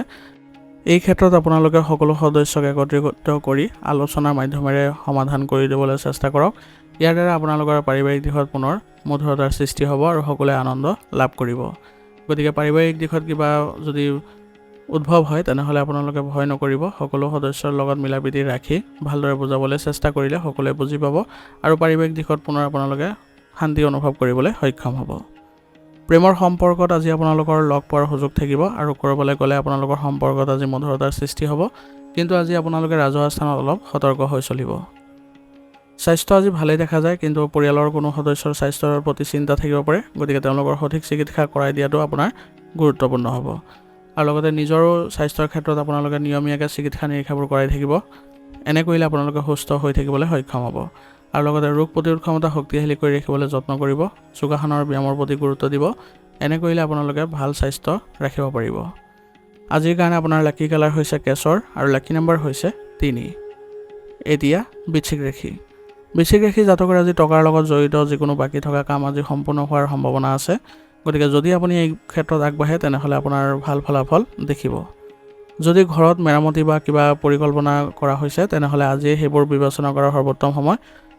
এই ক্ষেত্ৰত আপোনালোকে সকলো সদস্যক একত্ৰিত কৰি আলোচনাৰ মাধ্যমেৰে সমাধান কৰি দিবলৈ চেষ্টা কৰক। ইয়াৰ দ্বাৰা আপোনালোকৰ পাৰিবাৰিক দিশত পুনৰ মধুৰতাৰ সৃষ্টি হ'ব আৰু সকলোৱে আনন্দ লাভ কৰিব। গতিকে পাৰিবাৰিক দিশত কিবা যদি উদ্ভৱ হয় তেনেহ'লে আপোনালোকে ভয় নকৰিব। সকলো সদস্যৰ লগত মিলাপ্ৰীতি ৰাখি ভালদৰে বুজাবলৈ চেষ্টা কৰিলে সকলোৱে বুজি পাব আৰু পাৰিবাৰিক দিশত পুনৰ আপোনালোকে শান্তি অনুভৱ কৰিবলৈ সক্ষম হ'ব। প্ৰেমৰ সম্পৰ্কত আজি আপোনালোকৰ লগ পোৱাৰ সুযোগ থাকিব আৰু ক'ৰবালৈ গ'লে আপোনালোকৰ সম্পৰ্কত আজি মধুৰতাৰ সৃষ্টি হ'ব, কিন্তু আজি আপোনালোকে ৰাজহুৱা স্থানত অলপ সতৰ্ক হৈ চলিব। স্বাস্থ্য আজি ভালেই দেখা যায়, কিন্তু পৰিয়ালৰ কোনো সদস্যৰ স্বাস্থ্যৰ প্ৰতি চিন্তা থাকিব পাৰে। গতিকে তেওঁলোকৰ সঠিক চিকিৎসা কৰাই দিয়াটো আপোনাৰ গুৰুত্বপূৰ্ণ হ'ব আৰু লগতে নিজৰো স্বাস্থ্যৰ ক্ষেত্ৰত আপোনালোকে নিয়মীয়াকৈ চিকিৎসা নিৰীক্ষাবোৰ কৰাই থাকিব। এনে কৰিলে আপোনালোকে সুস্থ হৈ থাকিবলৈ সক্ষম হ'ব আৰু লগতে ৰোগ প্ৰতিৰোধ ক্ষমতা শক্তিশালী কৰি ৰাখিবলৈ যত্ন কৰিব। যোগাসনৰ ব্যায়ামৰ প্ৰতি গুৰুত্ব দিব। এনে কৰিলে আপোনালোকে ভাল স্বাস্থ্য ৰাখিব পাৰিব। আজিৰ কাৰণে আপোনাৰ লাকি কালাৰ হৈছে কেশৰ আৰু লাকি নম্বৰ হৈছে 3। এতিয়া বৃশ্চিক ৰাশি। বৃশ্চিক ৰাশি জাতকৰ আজি টকাৰ লগত জড়িত যিকোনো বাকী থকা কাম আজি সম্পূৰ্ণ হোৱাৰ সম্ভাৱনা আছে। গতিকে যদি আপুনি এই ক্ষেত্ৰত আগবাঢ়ে তেনেহ'লে আপোনাৰ ভাল ফলাফল দেখিব। যদি ঘৰত মেৰামতি বা কিবা পৰিকল্পনা কৰা হৈছে তেনেহ'লে আজিয়ে সেইবোৰ বিবেচনা কৰাৰ সৰ্বোত্তম সময়।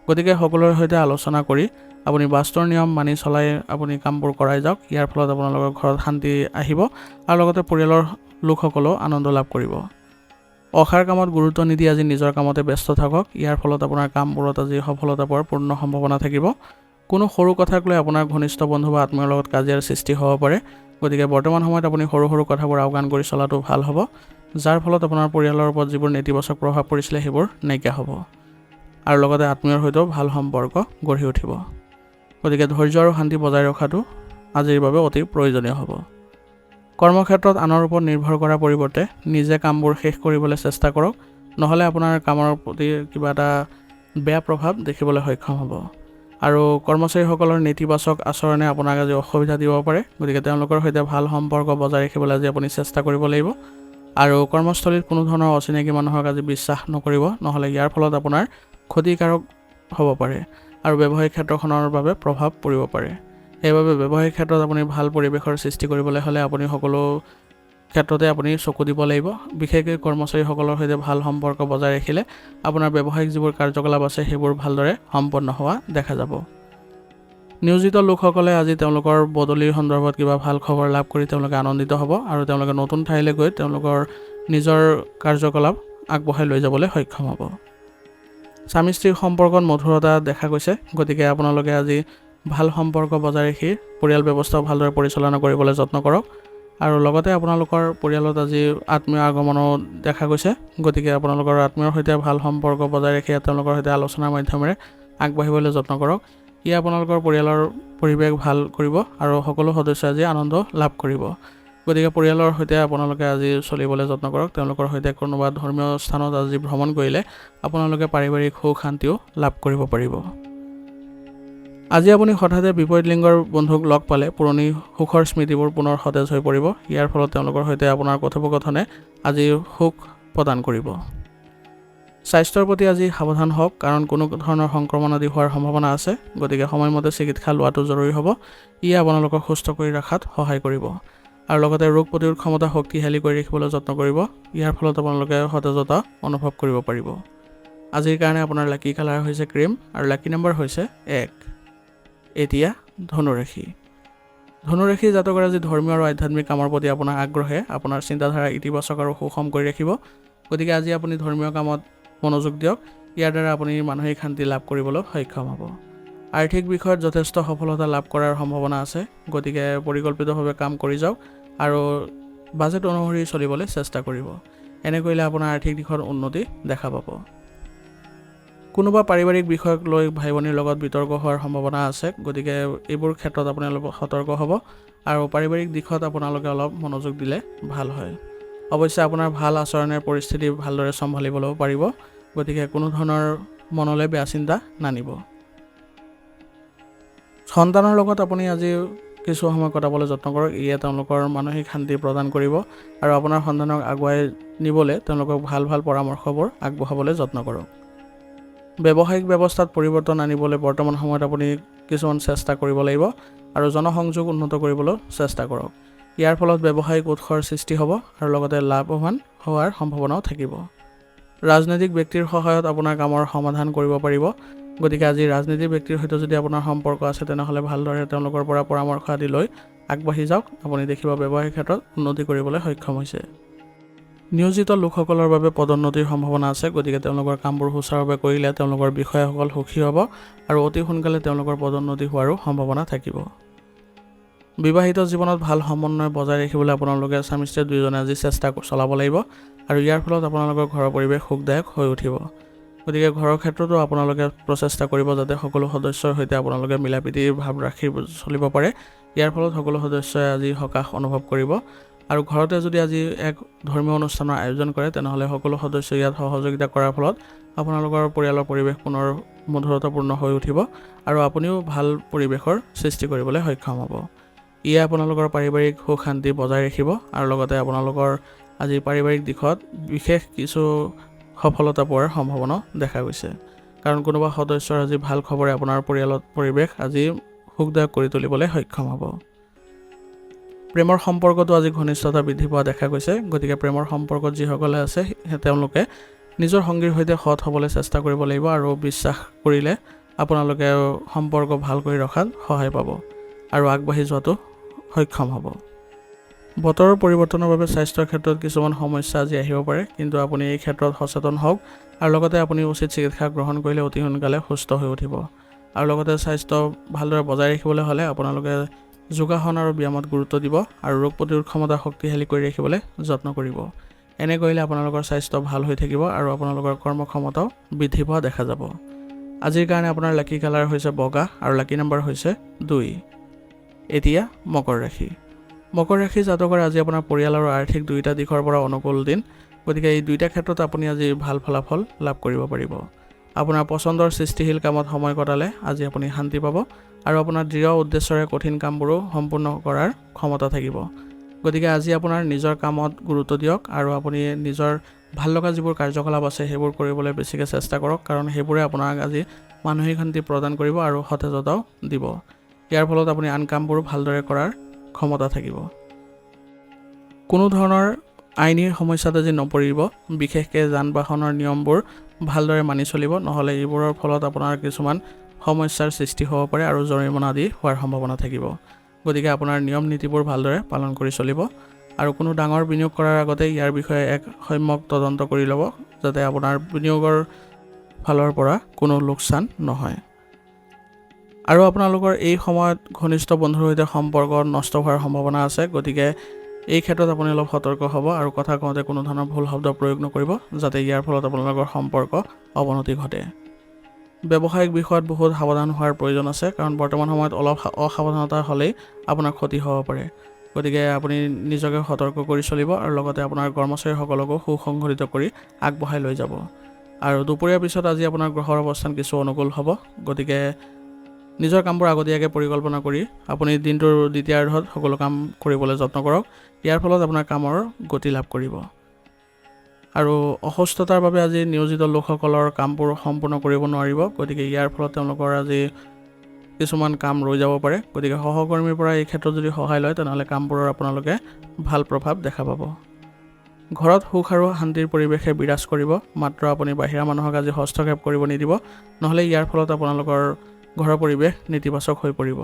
গতিকে সকলোৰে সৈতে আলোচনা কৰি আপুনি বাস্তুৰ নিয়ম মানি চলাই আপুনি কামবোৰ কৰাই যাওক। ইয়াৰ ফলত আপোনালোকৰ ঘৰত শান্তি আহিব আৰু লগতে পৰিয়ালৰ লোকসকলেও আনন্দ লাভ কৰিব। অসাৰ কামত গুৰুত্ব নিদি আজি নিজৰ কামতে ব্যস্ত থাকক। ইয়াৰ ফলত আপোনাৰ কামবোৰত আজি সফলতা পোৱাৰ পূৰ্ণ সম্ভাৱনা থাকিব। কোনো সৰু কথাক লৈ আপোনাৰ ঘনিষ্ঠ বন্ধু বা আত্মীয়ৰ লগত কাজিয়াৰ সৃষ্টি হ'ব পাৰে। গতিকে বৰ্তমান সময়ত আপুনি সৰু সৰু কথাবোৰ আওকাণ কৰি চলাটো ভাল হ'ব, যাৰ ফলত আপোনাৰ পৰিয়ালৰ ওপৰত যিবোৰ নেতিবাচক প্ৰভাৱ পৰিছিলে সেইবোৰ নাইকিয়া হ'ব আৰু লগতে আত্মীয়ৰ সৈতেও ভাল সম্পৰ্ক গঢ়ি উঠিব। গতিকে ধৈৰ্য আৰু শান্তি বজাই ৰখাটো আজিৰ বাবে অতি প্ৰয়োজনীয় হ'ব। কৰ্মক্ষেত্ৰত আনৰ ওপৰত নিৰ্ভৰ কৰাৰ পৰিৱৰ্তে নিজে কামবোৰ শেষ কৰিবলৈ চেষ্টা কৰক, নহ'লে আপোনাৰ কামৰ প্ৰতি কিবা এটা বেয়া প্ৰভাৱ দেখিবলৈ সক্ষম হ'ব আৰু কৰ্মচাৰীসকলৰ নেতিবাচক আচৰণে আপোনাক আজি অসুবিধা দিব পাৰে। গতিকে তেওঁলোকৰ সৈতে ভাল সম্পৰ্ক বজাই ৰাখিবলৈ আজি আপুনি চেষ্টা কৰিব লাগিব আৰু কৰ্মস্থলীত কোনো ধৰণৰ অচিনাকি মানুহক আজি বিশ্বাস নকৰিব, নহ'লে ইয়াৰ ফলত আপোনাৰ ক্ষতিকাৰক হ'ব পাৰে আৰু ব্যৱসায়িক ক্ষেত্ৰখনৰ বাবে প্ৰভাৱ পৰিব পাৰে। সেইবাবে ব্যৱসায়িক ক্ষেত্ৰত আপুনি ভাল পৰিৱেশৰ সৃষ্টি কৰিবলৈ হ'লে আপুনি সকলো ক্ষেত্ৰতে আপুনি চকু দিব লাগিব। বিশেষকৈ কৰ্মচাৰীসকলৰ সৈতে ভাল সম্পৰ্ক বজাই ৰাখিলে আপোনাৰ ব্যৱসায়িক যিবোৰ কাৰ্যকলাপ আছে সেইবোৰ ভালদৰে সম্পন্ন হোৱা দেখা যাব। নিয়োজিত লোকসকলে আজি তেওঁলোকৰ বদলিৰ সন্দৰ্ভত কিবা ভাল খবৰ লাভ কৰি তেওঁলোকে আনন্দিত হ'ব আৰু তেওঁলোকে নতুন ঠাইলৈ গৈ তেওঁলোকৰ নিজৰ কাৰ্যকলাপ আগবঢ়াই লৈ যাবলৈ সক্ষম হ'ব। স্বামী স্ত্ৰীৰ সম্পৰ্কত মধুৰতা দেখা গৈছে। গতিকে আপোনালোকে আজি ভাল সম্পৰ্ক বজাই ৰাখি পৰিয়াল ব্যৱস্থাও ভালদৰে পৰিচালনা কৰিবলৈ যত্ন কৰক আৰু লগতে আপোনালোকৰ পৰিয়ালত আজি আত্মীয় আগমনো দেখা গৈছে। গতিকে আপোনালোকৰ আত্মীয়ৰ সৈতে ভাল সম্পৰ্ক বজাই ৰাখি তেওঁলোকৰ সৈতে আলোচনাৰ মাধ্যমেৰে আগবাঢ়িবলৈ যত্ন কৰক। ই আপোনালোকৰ পৰিয়ালৰ পৰিৱেশ ভাল কৰিব আৰু সকলো সদস্যই আজি আনন্দ লাভ কৰিব। গতিকে পৰিয়ালৰ সৈতে আপোনালোকে আজি চলিবলৈ যত্ন কৰক। তেওঁলোকৰ সৈতে কোনোবা ধৰ্মীয় স্থানত আজি ভ্ৰমণ কৰিলে আপোনালোকে পাৰিবাৰিক সুখ শান্তিও লাভ কৰিব পাৰিব। আজি আপুনি হঠাতে বিপৰীত লিংগৰ বন্ধুক লগ পালে পুৰণি সুখৰ স্মৃতিবোৰ পুনৰ সতেজ হৈ পৰিব। ইয়াৰ ফলত তেওঁলোকৰ সৈতে আপোনাৰ কথোপকথনে আজি সুখ প্ৰদান কৰিব। স্বাস্থ্যৰ প্ৰতি আজি সাৱধান হওক, কাৰণ কোনো ধৰণৰ সংক্ৰমণ আদি হোৱাৰ সম্ভাৱনা আছে। গতিকে সময়মতে চিকিৎসা লোৱাটো জৰুৰী হ'ব। ই আপোনালোকক সুস্থ কৰি ৰখাত সহায় কৰিব আৰু লগতে ৰোগ প্ৰতিৰোধ ক্ষমতা শক্তিশালী কৰি ৰাখিবলৈ যত্ন কৰিব। ইয়াৰ ফলত আপোনালোকে সতেজতা অনুভৱ কৰিব পাৰিব। আজিৰ কাৰণে আপোনাৰ লাকি কালাৰ হৈছে ক্ৰীম আৰু লাকি নম্বৰ হৈছে 1। এতিয়া ধনুৰাশি। ধনুৰাশি জাতকৰ আজি ধৰ্মীয় আৰু আধ্যাত্মিক কামৰ প্ৰতি আপোনাৰ আগ্ৰহে আপোনাৰ চিন্তাধাৰা ইতিবাচক আৰু সুষম কৰি ৰাখিব। গতিকে আজি আপুনি ধৰ্মীয় কামত মনোযোগ দিয়ক। ইয়াৰ দ্বাৰা আপুনি মানসিক শান্তি লাভ কৰিবলৈ সক্ষম হ'ব। আৰ্থিক বিষয়ত যথেষ্ট সফলতা লাভ কৰাৰ সম্ভাৱনা আছে। গতিকে পৰিকল্পিতভাৱে কাম কৰি যাওক আৰু বাজেট অনুসৰি চলিবলৈ চেষ্টা কৰিব। এনে কৰিলে আপোনাৰ আৰ্থিক দিশত উন্নতি দেখা পাব। কোনোবা পাৰিবাৰিক বিষয়ক লৈ ভাই ভনীৰ লগত বিতৰ্ক হোৱাৰ সম্ভাৱনা আছে। গতিকে এইবোৰ ক্ষেত্ৰত আপুনি অলপ সতৰ্ক হ'ব আৰু পাৰিবাৰিক দিশত আপোনালোকে অলপ মনোযোগ দিলে ভাল হয়। অৱশ্যে আপোনাৰ ভাল আচৰণেৰ পৰিস্থিতি ভালদৰে চম্ভালিবলৈও পাৰিব। গতিকে কোনো ধৰণৰ মনলৈ বেয়া চিন্তা নানিব। সন্তানৰ লগত আপুনি আজি কিছু সময় কটাবলৈ যত্ন কৰক। ইয়ে তেওঁলোকৰ মানসিক শান্তি প্ৰদান কৰিব আৰু আপোনাৰ সন্তানক আগুৱাই নিবলৈ তেওঁলোকক ভাল ভাল পৰামৰ্শবোৰ আগবঢ়াবলৈ যত্ন কৰক। ব্যৱসায়িক ব্যৱস্থাত পৰিৱৰ্তন আনিবলৈ বৰ্তমান সময়ত আপুনি কিছুমান চেষ্টা কৰিব লাগিব আৰু জনসংযোগ উন্নত কৰিবলৈ চেষ্টা কৰক। ইয়াৰ ফলত ব্যৱসায়িক উৎসৰ সৃষ্টি হ'ব আৰু লগতে লাভৱান হোৱাৰ সম্ভাৱনাও থাকিব। ৰাজনৈতিক ব্যক্তিৰ সহায়ত আপোনাৰ কামৰ সমাধান কৰিব পাৰিব। গতিকে আজি ৰাজনীতিক ব্যক্তিৰ সৈতে যদি আপোনাৰ সম্পৰ্ক আছে তেনেহ'লে ভালদৰে তেওঁলোকৰ পৰা পৰামৰ্শ আদি লৈ আগবাঢ়ি যাওক। আপুনি দেখিব ব্যৱসায়িক ক্ষেত্ৰত উন্নতি কৰিবলৈ সক্ষম হৈছে। নিয়োজিত লোকসকলৰ বাবে পদোন্নতিৰ সম্ভাৱনা আছে। গতিকে তেওঁলোকৰ কামবোৰ সুচাৰুৰূপে কৰিলে তেওঁলোকৰ বিষয়াসকল সুখী হ'ব আৰু অতি সোনকালে তেওঁলোকৰ পদোন্নতি হোৱাৰো সম্ভাৱনা থাকিব। বিবাহিত জীৱনত ভাল সমন্বয় বজাই ৰাখিবলৈ আপোনালোকে স্বামী স্ত্ৰী দুয়োজনে আজি চেষ্টা চলাব লাগিব আৰু ইয়াৰ ফলত আপোনালোকৰ ঘৰৰ পৰিৱেশ সুখদায়ক হৈ উঠিব। গতিকে ঘৰৰ ক্ষেত্ৰতো আপোনালোকে প্ৰচেষ্টা কৰিব যাতে সকলো সদস্যৰ সৈতে আপোনালোকে মিলাপ্ৰীতিৰ ভাৱ ৰাখি চলিব পাৰে। ইয়াৰ ফলত সকলো সদস্যই আজি সকাহ অনুভৱ কৰিব আৰু ঘৰতে যদি আজি এক ধৰ্মীয় অনুষ্ঠানৰ আয়োজন কৰে তেনেহ'লে সকলো সদস্যই ইয়াত সহযোগিতা কৰাৰ ফলত আপোনালোকৰ পৰিয়ালৰ পৰিৱেশ পুনৰ মধুৰতাপূৰ্ণ হৈ উঠিব আৰু আপুনিও ভাল পৰিৱেশৰ সৃষ্টি কৰিবলৈ সক্ষম হ'ব। ইয়ে আপোনালোকৰ পাৰিবাৰিক সুখ শান্তি বজাই ৰাখিব আৰু লগতে আপোনালোকৰ আজি পাৰিবাৰিক দিশত বিশেষ কিছু সফলতা পোৱাৰ সম্ভাৱনা দেখা গৈছে, কাৰণ কোনোবা সদস্যৰ আজি ভাল খবৰে আপোনাৰ পৰিয়ালত পৰিৱেশ আজি সুখদায়ক কৰি তুলিবলৈ সক্ষম হ'ব। প্ৰেমৰ সম্পৰ্কটো আজি ঘনিষ্ঠতা বৃদ্ধি পোৱা দেখা গৈছে, গতিকে প্ৰেমৰ সম্পৰ্কত যিসকলে আছে তেওঁলোকে নিজৰ সংগীৰ সৈতে সৎ হ'বলৈ চেষ্টা কৰিব লাগিব আৰু বিশ্বাস কৰিলে আপোনালোকে সম্পৰ্ক ভাল কৰি ৰখাত সহায় পাব আৰু আগবাঢ়ি যোৱাটো সক্ষম হ'ব। বতৰৰ পৰিৱৰ্তনৰ বাবে স্বাস্থ্যৰ ক্ষেত্ৰত কিছুমান সমস্যা আজি আহিব পাৰে, কিন্তু আপুনি এই ক্ষেত্ৰত সচেতন হওক আৰু লগতে আপুনি উচিত চিকিৎসা গ্ৰহণ কৰিলে অতি সোনকালে সুস্থ হৈ উঠিব। আৰু লগতে স্বাস্থ্য ভালদৰে বজাই ৰাখিবলৈ হ'লে আপোনালোকে যোগাসন আৰু ব্যায়ামত গুৰুত্ব দিব আৰু ৰোগ প্ৰতিৰোধ ক্ষমতা শক্তিশালী কৰি ৰাখিবলৈ যত্ন কৰিব। এনে কৰিলে আপোনালোকৰ স্বাস্থ্য ভাল হৈ থাকিব আৰু আপোনালোকৰ কৰ্মক্ষমতাও বৃদ্ধি পোৱা দেখা যাব। আজিৰ কাৰণে আপোনাৰ লাকি কালাৰ হৈছে বগা আৰু লাকি নম্বৰ হৈছে 2। এতিয়া মকৰ ৰাশি। মকৰ ৰাশি জাতকৰ আজি আপোনাৰ পৰিয়াল আৰু আৰ্থিক দুয়োটা দিশৰ পৰা অনুকূল দিন, গতিকে এই দুয়োটা ক্ষেত্ৰত আপুনি আজি ভাল ফলাফল লাভ কৰিব পাৰিব। আপোনাৰ পচন্দৰ সৃষ্টিশীল কামত সময় কটালে আজি আপুনি শান্তি পাব আৰু আপোনাৰ দৃঢ় উদ্দেশ্যৰে কঠিন কামবোৰো সম্পূৰ্ণ কৰাৰ ক্ষমতা থাকিব। গতিকে আজি আপোনাৰ নিজৰ কামত গুৰুত্ব দিয়ক আৰু আপুনি নিজৰ ভাল লগা যিবোৰ কাৰ্যকলাপ আছে সেইবোৰ কৰিবলৈ বেছিকৈ চেষ্টা কৰক, কাৰণ সেইবোৰে আপোনাক আজি মানসিক শান্তি প্ৰদান কৰিব আৰু সতেজতাও দিব। ইয়াৰ ফলত আপুনি আন কামবোৰ ভালদৰে কৰাৰ ক্ষমতা থাকিব। কোনো ধৰণৰ আইনী সমস্যাত আজি নপৰিব, বিশেষকৈ যান বাহনৰ নিয়মবোৰ ভালদৰে মানি চলিব, নহ'লে এইবোৰৰ ফলত আপোনাৰ কিছুমান সমস্যাৰ সৃষ্টি হ'ব পাৰে আৰু জৰিমনা আদি হোৱাৰ সম্ভাৱনা থাকিব। গতিকে আপোনাৰ নিয়ম নীতিবোৰ ভালদৰে পালন কৰি চলিব আৰু কোনো ডাঙৰ বিনিয়োগ কৰাৰ আগতে ইয়াৰ বিষয়ে এক সম্যক তদন্ত কৰি ল'ব, যাতে আপোনাৰ বিনিয়োগৰ ফালৰ পৰা কোনো লোকচান নহয়। আৰু আপোনালোকৰ এই সময়ত ঘনিষ্ঠ বন্ধুৰ সৈতে সম্পৰ্ক নষ্ট হোৱাৰ সম্ভাৱনা আছে, গতিকে এই ক্ষেত্ৰত আপুনি অলপ সতৰ্ক হ'ব আৰু কথা কওঁতে কোনো ধৰণৰ ভুল শব্দ প্ৰয়োগ নকৰিব, যাতে ইয়াৰ ফলত আপোনালোকৰ সম্পৰ্ক অৱনতি ঘটে। ব্যৱসায়িক বিষয়ত বহুত সাৱধান হোৱাৰ প্ৰয়োজন আছে, কাৰণ বৰ্তমান সময়ত অলপ অসাৱধানতা হ'লেই আপোনাৰ ক্ষতি হ'ব পাৰে। গতিকে আপুনি নিজকে সতৰ্ক কৰি চলিব আৰু লগতে আপোনাৰ কৰ্মচাৰীসকলকো সুসংগঠিত কৰি আগবঢ়াই লৈ যাব। আৰু দুপৰীয়াৰ পিছত আজি আপোনাৰ গ্ৰহৰ অৱস্থান কিছু অনুকূল হ'ব, গতিকে নিজৰ কামবোৰ আগতীয়াকৈ পৰিকল্পনা কৰি আপুনি দিনটোৰ দ্বিতীয়াৰ্ধত সকলো কাম কৰিবলৈ যত্ন কৰক। ইয়াৰ ফলত আপোনাৰ কামৰ গতি লাভ কৰিব। আৰু অসুস্থতাৰ বাবে আজি নিয়োজিত লোকসকলৰ কামবোৰ সম্পূৰ্ণ কৰিব নোৱাৰিব, গতিকে ইয়াৰ ফলত তেওঁলোকৰ আজি কিছুমান কাম ৰৈ যাব পাৰে। গতিকে সহকৰ্মীৰ পৰা এই ক্ষেত্ৰত যদি সহায় লয় তেনেহ'লে কামবোৰৰ আপোনালোকে ভাল প্ৰভাৱ দেখা পাব। ঘৰত সুখ আৰু শান্তিৰ পৰিৱেশে বিৰাজ কৰিব, মাত্ৰ আপুনি বাহিৰা মানুহক আজি হস্তক্ষেপ কৰিব নিদিব, নহ'লে ইয়াৰ ফলত আপোনালোকৰ ঘৰৰ পৰিৱেশ নেতিবাচক হৈ পৰিব।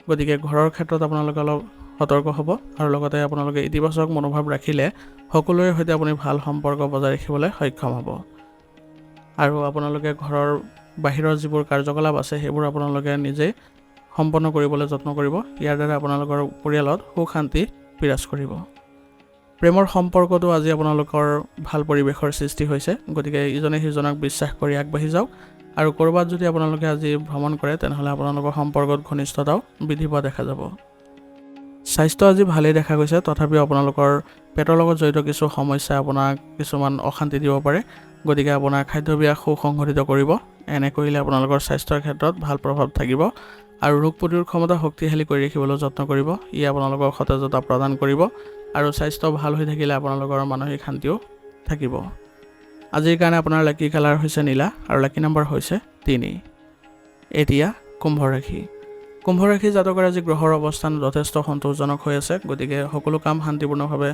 গতিকে ঘৰৰ ক্ষেত্ৰত আপোনালোকে অলপ সতৰ্ক হ'ব আৰু লগতে আপোনালোকে ইতিবাচক মনোভাৱ ৰাখিলে সকলোৰে সৈতে আপুনি ভাল সম্পৰ্ক বজাই ৰাখিবলৈ সক্ষম হ'ব। আৰু আপোনালোকে ঘৰৰ বাহিৰৰ যিবোৰ কাৰ্যকলাপ আছে সেইবোৰ আপোনালোকে নিজেই সম্পন্ন কৰিবলৈ যত্ন কৰিব। ইয়াৰ দ্বাৰা আপোনালোকৰ পৰিয়ালত সুখ শান্তি বিৰাজ কৰিব। প্ৰেমৰ সম্পৰ্কটো আজি আপোনালোকৰ ভাল পৰিৱেশৰ সৃষ্টি হৈছে, গতিকে ইজনে সিজনক বিশ্বাস কৰি আগবাঢ়ি যাওক। আৰু ক'ৰবাত যদি আপোনালোকে আজি ভ্ৰমণ কৰে তেনেহ'লে আপোনালোকৰ সম্পৰ্কত ঘনিষ্ঠতাও বৃদ্ধি পোৱা দেখা যাব। স্বাস্থ্য আজি ভালেই দেখা গৈছে, তথাপিও আপোনালোকৰ পেটৰ লগত জড়িত কিছু সমস্যাই আপোনাক কিছুমান অশান্তি দিব পাৰে, গতিকে আপোনাৰ খাদ্যাভ্যাস সুসংগঠিত কৰিব। এনে কৰিলে আপোনালোকৰ স্বাস্থ্যৰ ক্ষেত্ৰত ভাল প্ৰভাৱ থাকিব আৰু ৰোগ প্ৰতিৰোধ ক্ষমতা শক্তিশালী কৰি ৰাখিবলৈ যত্ন কৰিব। ই আপোনালোকক সতেজতা প্ৰদান কৰিব আৰু স্বাস্থ্য ভাল হৈ থাকিলে আপোনালোকৰ মানসিক শান্তিও থাকিব। আজিৰ কাৰণে আপোনাৰ লাকি কালাৰ হৈছে নীলা আৰু লাকি নম্বৰ হৈছে 3। এতিয়া কুম্ভ ৰাশি। কুম্ভ ৰাশি জাতকৰ আজি গ্ৰহৰ অৱস্থান যথেষ্ট সন্তোষজনক হৈ আছে, গতিকে সকলো কাম শান্তিপূৰ্ণভাৱে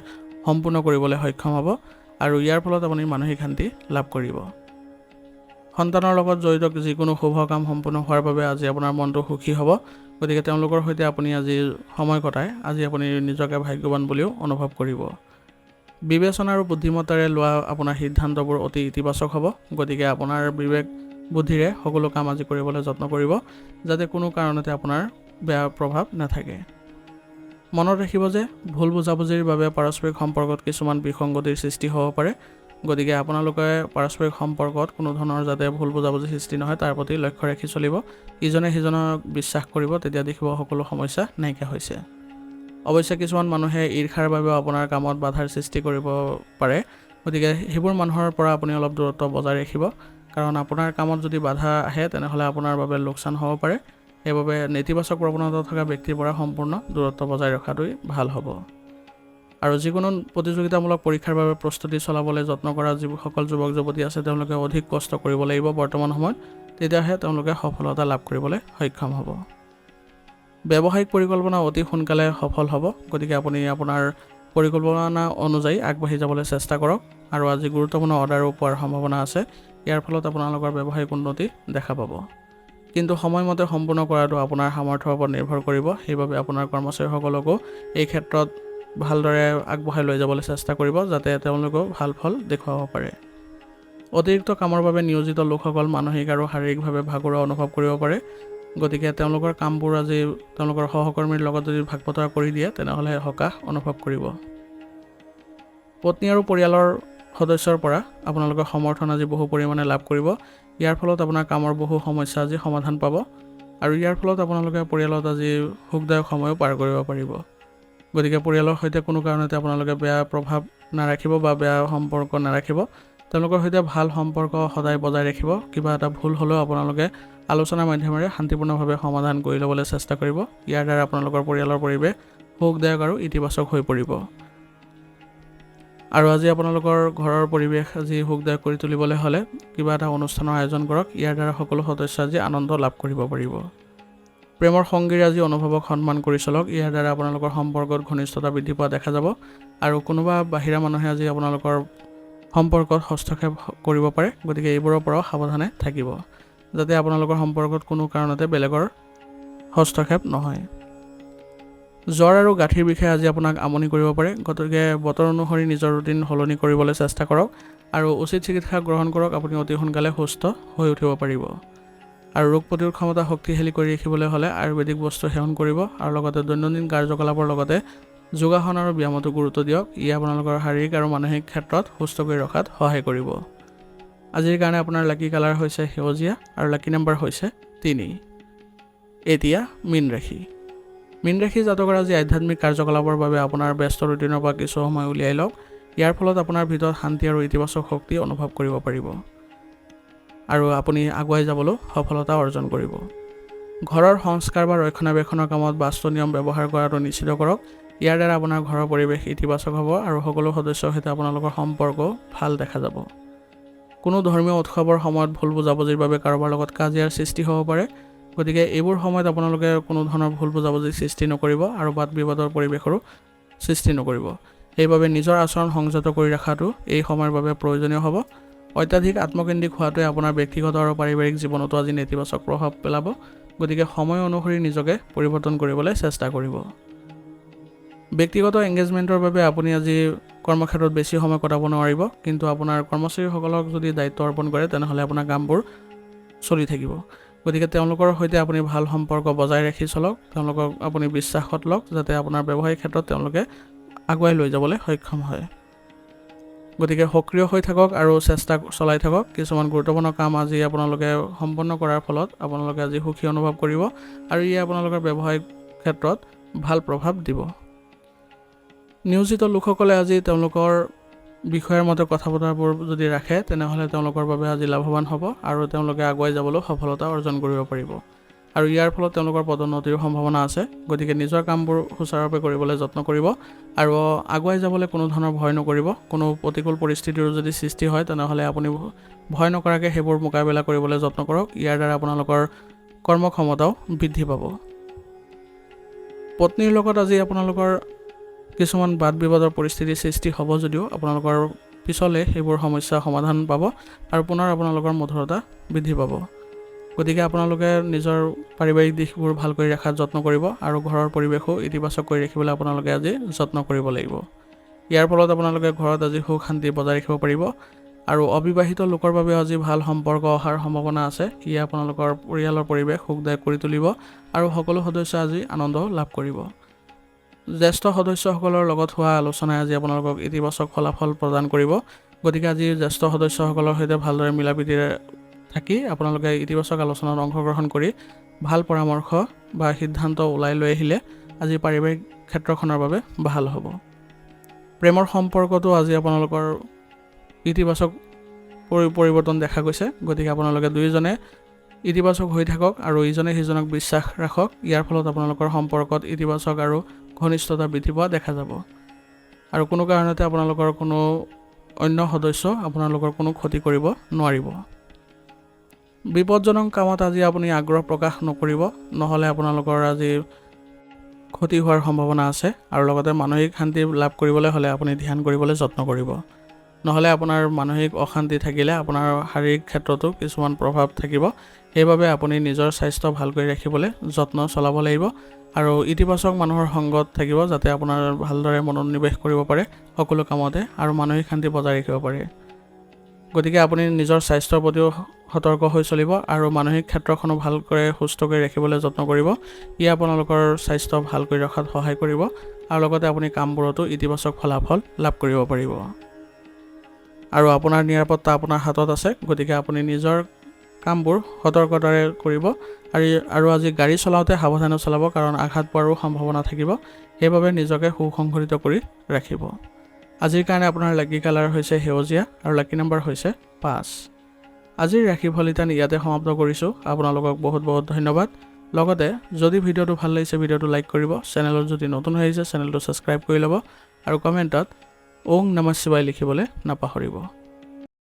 সম্পূৰ্ণ কৰিবলৈ সক্ষম হ'ব আৰু ইয়াৰ ফলত আপুনি মানসিক শান্তি লাভ কৰিব। সন্তানৰ লগত জড়িত যিকোনো শুভ কাম সম্পূৰ্ণ হোৱাৰ বাবে আজি আপোনাৰ মনটো সুখী হ'ব, গতিকে তেওঁলোকৰ সৈতে আপুনি আজি সময় কটাই আজি আপুনি নিজকে ভাগ্যৱান বুলিও অনুভৱ কৰিব। বিবেচনা আৰু বুদ্ধিমত্তাৰে লোৱা আপোনাৰ সিদ্ধান্তবোৰ অতি ইতিবাচক হ'ব, গতিকে আপোনাৰ বিবেক বুদ্ধিৰে সকলো কাম আজি কৰিবলৈ যত্ন কৰিব, যাতে কোনো কাৰণতে আপোনাৰ বেয়া প্ৰভাৱ নাথাকে। মনত ৰাখিব যে ভুল বুজাবুজিৰ বাবে পাৰস্পৰিক সম্পৰ্কত কিছুমান বিসংগতিৰ সৃষ্টি হ'ব পাৰে, গতিকে আপোনালোকে পাৰস্পৰিক সম্পৰ্কত কোনো ধৰণৰ যাতে ভুল বুজাবুজি সৃষ্টি নহয় তাৰ প্ৰতি লক্ষ্য ৰাখি চলিব। ইজনে সিজনক বিশ্বাস কৰিব, তেতিয়া দেখিব সকলো সমস্যা নাইকিয়া হৈছে। অৱশ্যে কিছুমান মানুহে ঈৰ্ষাৰ বাবেও আপোনাৰ কামত বাধাৰ সৃষ্টি কৰিব পাৰে, গতিকে সেইবোৰ মানুহৰ পৰা আপুনি অলপ দূৰত্ব বজাই ৰাখিব, কাৰণ আপোনাৰ কামত যদি বাধা আহে তেনেহ'লে আপোনাৰ বাবে লোকচান হ'ব পাৰে। সেইবাবে নেতিবাচক প্ৰৱণতা থকা ব্যক্তিৰ পৰা সম্পূৰ্ণ দূৰত্ব বজাই ৰখাটোৱেই ভাল হ'ব। আৰু যিকোনো প্ৰতিযোগিতামূলক পৰীক্ষাৰ বাবে প্ৰস্তুতি চলাবলৈ যত্ন কৰা যিসকল যুৱক যুৱতী আছে তেওঁলোকে অধিক কষ্ট কৰিব লাগিব বৰ্তমান সময়ত, তেতিয়াহে তেওঁলোকে সফলতা লাভ কৰিবলৈ সক্ষম হ'ব। ব্যৱসায়িক পৰিকল্পনা অতি সোনকালে সফল হ'ব, গতিকে আপুনি আপোনাৰ পৰিকল্পনা অনুযায়ী আগবাঢ়ি যাবলৈ চেষ্টা কৰক। আৰু আজি গুৰুত্বপূৰ্ণ অৰ্ডাৰো পোৱাৰ সম্ভাৱনা আছে, ইয়াৰ ফলত আপোনালোকৰ ব্যৱসায়িক উন্নতি দেখা পাব। কিন্তু সময়মতে সম্পূৰ্ণ কৰাটো আপোনাৰ সামৰ্থ্যৰ ওপৰত নিৰ্ভৰ কৰিব, সেইবাবে আপোনাৰ কৰ্মচাৰীসকলকো এই ক্ষেত্ৰত ভালদৰে আগবঢ়াই লৈ যাবলৈ চেষ্টা কৰিব, যাতে তেওঁলোকেও ভাল ফল দেখুৱাব পাৰে। অতিৰিক্ত কামৰ বাবে নিয়োজিত লোকসকল মানসিক আৰু শাৰীৰিকভাৱে ভাগৰুৱা অনুভৱ কৰিব পাৰে, গতিকে তেওঁলোকৰ কামবোৰ আজি তেওঁলোকৰ সহকৰ্মীৰ লগত যদি ভাগ বতৰা কৰি দিয়ে তেনেহ'লে সকাহ অনুভৱ কৰিব। পত্নী আৰু পৰিয়ালৰ সদস্যৰ পৰা আপোনালোকে সমৰ্থন আজি বহু পৰিমাণে লাভ কৰিব। ইয়াৰ ফলত আপোনাৰ কামৰ বহু সমস্যা আজি সমাধান পাব, আৰু ইয়াৰ ফলত আপোনালোকে পৰিয়ালত আজি সুখদায়ক সময়ো পাৰ কৰিব পাৰিব। গতিকে পৰিয়ালৰ সৈতে কোনো কাৰণতে আপোনালোকে বেয়া প্ৰভাৱ নাৰাখিব বা বেয়া সম্পৰ্ক নাৰাখিব, তেওঁলোকৰ সৈতে ভাল সম্পৰ্ক সদায় বজাই ৰাখিব। কিবা এটা ভুল হ'লেও আপোনালোকে আলোচনাৰ মাধ্যমেৰে শান্তিপূৰ্ণভাৱে সমাধান কৰি ল'বলৈ চেষ্টা কৰিব। ইয়াৰ দ্বাৰা আপোনালোকৰ পৰিয়ালৰ পৰিৱেশ সুখদায়ক আৰু ইতিবাচক হৈ পৰিব। আৰু আজি আপোনালোকৰ ঘৰৰ পৰিৱেশ আজি সুখদায়ক কৰি তুলিবলৈ হ'লে কিবা এটা অনুষ্ঠানৰ আয়োজন কৰক, ইয়াৰ দ্বাৰা সকলো সদস্যই আজি আনন্দ লাভ কৰিব পাৰিব। প্ৰেমৰ সংগীৰ আজি অনুভৱক সন্মান কৰি চলক, ইয়াৰ দ্বাৰা আপোনালোকৰ সম্পৰ্কত ঘনিষ্ঠতা বৃদ্ধি পোৱা দেখা যাব। আৰু কোনোবা বাহিৰা মানুহে আজি আপোনালোকৰ সম্পৰ্কত হস্তক্ষেপ কৰিব পাৰে, গতিকে এইবোৰৰ পৰাও সাৱধানে থাকিব, যাতে আপোনালোকৰ সম্পৰ্কত কোনো কাৰণতে বেলেগৰ হস্তক্ষেপ নহয়। জ্বৰ আৰু গাঁঠিৰ বিষয়ে আজি আপোনাক আমনি কৰিব পাৰে, গতিকে বতৰ অনুসৰি নিজৰ ৰুটিন সলনি কৰিবলৈ চেষ্টা কৰক আৰু উচিত চিকিৎসা গ্ৰহণ কৰক। আপুনি অতি সোনকালে সুস্থ হৈ উঠিব পাৰিব। আৰু ৰোগ প্ৰতিৰোধ ক্ষমতা শক্তিশালী কৰি ৰাখিবলৈ হ'লে আয়ুৰ্বেদিক বস্তু সেৱন কৰিব, আৰু লগতে দৈনন্দিন কাৰ্যকলাপৰ লগতে যোগাসন আৰু ব্যায়ামতো গুৰুত্ব দিয়ক। ই আপোনালোকৰ শাৰীৰিক আৰু মানসিক ক্ষেত্ৰত সুস্থ কৰি ৰখাত সহায় কৰিব। আজিৰ কাৰণে আপোনাৰ লাকি কালাৰ হৈছে সেউজীয়া আৰু লাকি নম্বৰ হৈছে 3। এতিয়া মীন ৰাশি। মীন ৰাশি জাতকৰ আজি আধ্যাত্মিক কাৰ্যকলাপৰ বাবে আপোনাৰ ব্যস্ত ৰুটিনৰ পৰা কিছু সময় উলিয়াই লওক। ইয়াৰ ফলত আপোনাৰ ভিতৰত শান্তি আৰু ইতিবাচক শক্তি অনুভৱ কৰিব পাৰিব, আৰু আপুনি আগুৱাই যাবলৈ সফলতা অৰ্জন কৰিব। ঘৰৰ সংস্কাৰ বা ৰক্ষণাবেক্ষণৰ কামত বাস্তু নিয়ম ব্যৱহাৰ কৰাটো নিশ্চিত কৰক। ইয়াৰ দ্বাৰা আপোনাৰ ঘৰৰ পৰিৱেশ ইতিবাচক হ'ব আৰু সকলো সদস্যৰ সৈতে আপোনালোকৰ সম্পৰ্ক ভাল দেখা যাব। কোনো ধৰ্মীয় উৎসৱৰ সময়ত ভুল বুজাবুজিৰ বাবে কাৰোবাৰ লগত কাজিয়াৰ সৃষ্টি হ'ব পাৰে, গতিকে এইবোৰ সময়ত আপোনালোকে কোনো ধৰণৰ ভুল বুজাবুজিৰ সৃষ্টি নকৰিব আৰু বাদ বিবাদৰ পৰিৱেশৰো সৃষ্টি নকৰিব। সেইবাবে নিজৰ আচৰণ সংযত কৰি ৰখাটো এই সময়ৰ বাবে প্ৰয়োজনীয় হ'ব। অত্যাধিক আত্মকেন্দ্ৰিক হোৱাটোৱে আপোনাৰ ব্যক্তিগত আৰু পাৰিবাৰিক জীৱনতো আজি নেতিবাচক প্ৰভাৱ পেলাব, গতিকে সময় অনুসৰি নিজকে পৰিৱৰ্তন কৰিবলৈ চেষ্টা কৰিব। ব্যক্তিগত এংগেজমেণ্টৰ বাবে আপুনি আজি কৰ্মক্ষেত্ৰত বেছি সময় কটাব নোৱাৰিব, কিন্তু আপোনাৰ কৰ্মচাৰীসকলক যদি দায়িত্ব অৰ্পণ কৰে তেনেহ'লে আপোনাৰ কামবোৰ চলি থাকিব। গতিকে তেওঁলোকৰ সৈতে আপুনি ভাল সম্পৰ্ক বজাই ৰাখি চলক, তেওঁলোকক আপুনি বিশ্বাসত লওক, যাতে আপোনাৰ ব্যৱসায়িক ক্ষেত্ৰত তেওঁলোকে আগুৱাই লৈ যাবলৈ সক্ষম হয়। গতিকে সক্ৰিয় হৈ থাকক আৰু চেষ্টা চলাই থাকক। কিছুমান গুৰুত্বপূৰ্ণ কাম আজি আপোনালোকে সম্পন্ন কৰাৰ ফলত আপোনালোকে আজি সুখী অনুভৱ কৰিব, আৰু ইয়ে আপোনালোকৰ ব্যৱসায়িক ক্ষেত্ৰত ভাল প্ৰভাৱ দিব। নিয়োজিত লোকসকলে আজি তেওঁলোকৰ বিষয়ৰ মতে কথা বতৰাবোৰ যদি ৰাখে তেনেহ'লে তেওঁলোকৰ বাবে আজি লাভৱান হ'ব, আৰু তেওঁলোকে আগুৱাই যাবলৈ সফলতা অৰ্জন কৰিব পাৰিব, আৰু ইয়াৰ ফলত তেওঁলোকৰ পদোন্নতিৰ সম্ভাৱনা আছে। গতিকে নিজৰ কামবোৰ সুচাৰুৰূপে কৰিবলৈ যত্ন কৰিব, আৰু আগুৱাই যাবলৈ কোনো ধৰণৰ ভয় নকৰিব। কোনো প্ৰতিকূল পৰিস্থিতিৰ যদি সৃষ্টি হয় তেনেহ'লে আপুনি ভয় নকৰাকৈ সেইবোৰ মোকাবিলা কৰিবলৈ যত্ন কৰক। ইয়াৰ দ্বাৰা আপোনালোকৰ কৰ্মক্ষমতাও বৃদ্ধি পাব। পত্নীৰ লগত আজি আপোনালোকৰ কিছুমান বাদ বিবাদৰ পৰিস্থিতিৰ সৃষ্টি হ'ব যদিও আপোনালোকৰ পিছলৈ সেইবোৰ সমস্যা সমাধান পাব, আৰু পুনৰ আপোনালোকৰ মধুৰতা বৃদ্ধি পাব। গতিকে আপোনালোকে নিজৰ পাৰিবাৰিক দিশবোৰ ভাল কৰি ৰখাত যত্ন কৰিব, আৰু ঘৰৰ পৰিৱেশো ইতিবাচক কৰি ৰাখিবলৈ আপোনালোকে আজি যত্ন কৰিব লাগিব। ইয়াৰ ফলত আপোনালোকে ঘৰত আজি সুখ শান্তি বজাই ৰাখিব পাৰিব, আৰু অবিবাহিত লোকৰ বাবে আজি ভাল সম্পৰ্ক অহাৰ সম্ভাৱনা আছে। ই আপোনালোকৰ পৰিয়ালৰ পৰিৱেশ সুখদায়ক কৰি তুলিব, আৰু সকলো সদস্য আজি আনন্দ লাভ কৰিব। জ্যেষ্ঠ সদস্যসকলৰ লগত হোৱা আলোচনাই আজি আপোনালোকক ইতিবাচক ফলাফল প্ৰদান কৰিব। গতিকে আজি জ্যেষ্ঠ সদস্যসকলৰ সৈতে ভালদৰে মিলা প্ৰীতিৰে থাকি আপোনালোকে ইতিবাচক আলোচনাত অংশগ্ৰহণ কৰি ভাল পৰামৰ্শ বা সিদ্ধান্ত ওলাই লৈ আহিলে আজি পাৰিবাৰিক ক্ষেত্ৰখনৰ বাবে ভাল হ'ব। প্ৰেমৰ সম্পৰ্কটো আজি আপোনালোকৰ ইতিবাচক পৰিৱৰ্তন দেখা গৈছে। গতিকে আপোনালোকে দুয়োজনে ইতিবাচক হৈ থাকক আৰু ইজনে সিজনক বিশ্বাস ৰাখক। ইয়াৰ ফলত আপোনালোকৰ সম্পৰ্কত ইতিবাচক আৰু ঘনিষ্ঠতা বৃদ্ধি পোৱা দেখা যাব। আৰু কোনো কাৰণতে আপোনালোকৰ কোনো অন্য সদস্য আপোনালোকৰ কোনো ক্ষতি কৰিব নোৱাৰিব। বিপদজনক কামত আজি আপুনি আগ্ৰহ প্ৰকাশ নকৰিব, নহ'লে আপোনালোকৰ আজি ক্ষতি হোৱাৰ সম্ভাৱনা আছে। আৰু লগতে মানসিক শান্তি লাভ কৰিবলৈ হ'লে আপুনি ধ্যান কৰিবলৈ যত্ন কৰিব, নহ'লে আপোনাৰ মানসিক অশান্তি থাকিলে আপোনাৰ শাৰীৰিক ক্ষেত্ৰতো কিছুমান প্ৰভাৱ থাকিব। সেইবাবে আপুনি নিজৰ স্বাস্থ্য ভালকৈ ৰাখিবলৈ যত্ন চলাব লাগিব আৰু ইতিবাচক মানুহৰ সংগত থাকিব, যাতে আপোনাৰ ভালদৰে মনোনিৱেশ কৰিব পাৰে সকলো কামতে আৰু মানসিক শান্তি বজাই ৰাখিব পাৰে। গতিকে আপুনি নিজৰ স্বাস্থ্যৰ প্ৰতিও সতৰ্ক হৈ চলিব আৰু মানসিক ক্ষেত্ৰখনো ভালকৈ সুস্থকৈ ৰাখিবলৈ যত্ন কৰিব। ই আপোনালোকৰ স্বাস্থ্য ভালকৈ ৰখাত সহায় কৰিব আৰু লগতে আপুনি কামবোৰতো ইতিবাচক ফলাফল লাভ কৰিব পাৰিব। আৰু আপোনাৰ নিৰাপত্তা আপোনাৰ হাতত আছে, গতিকে আপুনি নিজৰ কামবোৰ সতৰ্কতাৰে কৰিব আৰু আজি গাড়ী চলাওঁতে সাৱধানে চলাব, কাৰণ আঘাত পোৱাৰো সম্ভাৱনা থাকিব। সেইবাবে নিজকে সুসংগঠিত কৰি ৰাখিব। আজিৰ কাৰণে আপোনাৰ লাকি কালাৰ হৈছে সেউজীয়া আৰু লাকি নম্বৰ হৈছে 5। আজিৰ ৰাশি ফলিতান ইয়াতে সমাপ্ত কৰিছোঁ। আপোনালোকক বহুত বহুত ধন্যবাদ। লগতে যদি ভিডিঅ'টো ভাল লাগিছে ভিডিঅ'টো লাইক কৰিব, চেনেলত যদি নতুন হৈ আহিছে চেনেলটো ছাবস্ক্ৰাইব কৰি ল'ব আৰু কমেণ্টত ওং নমঃ শিৱায় লিখিবলৈ নাপাহৰিব।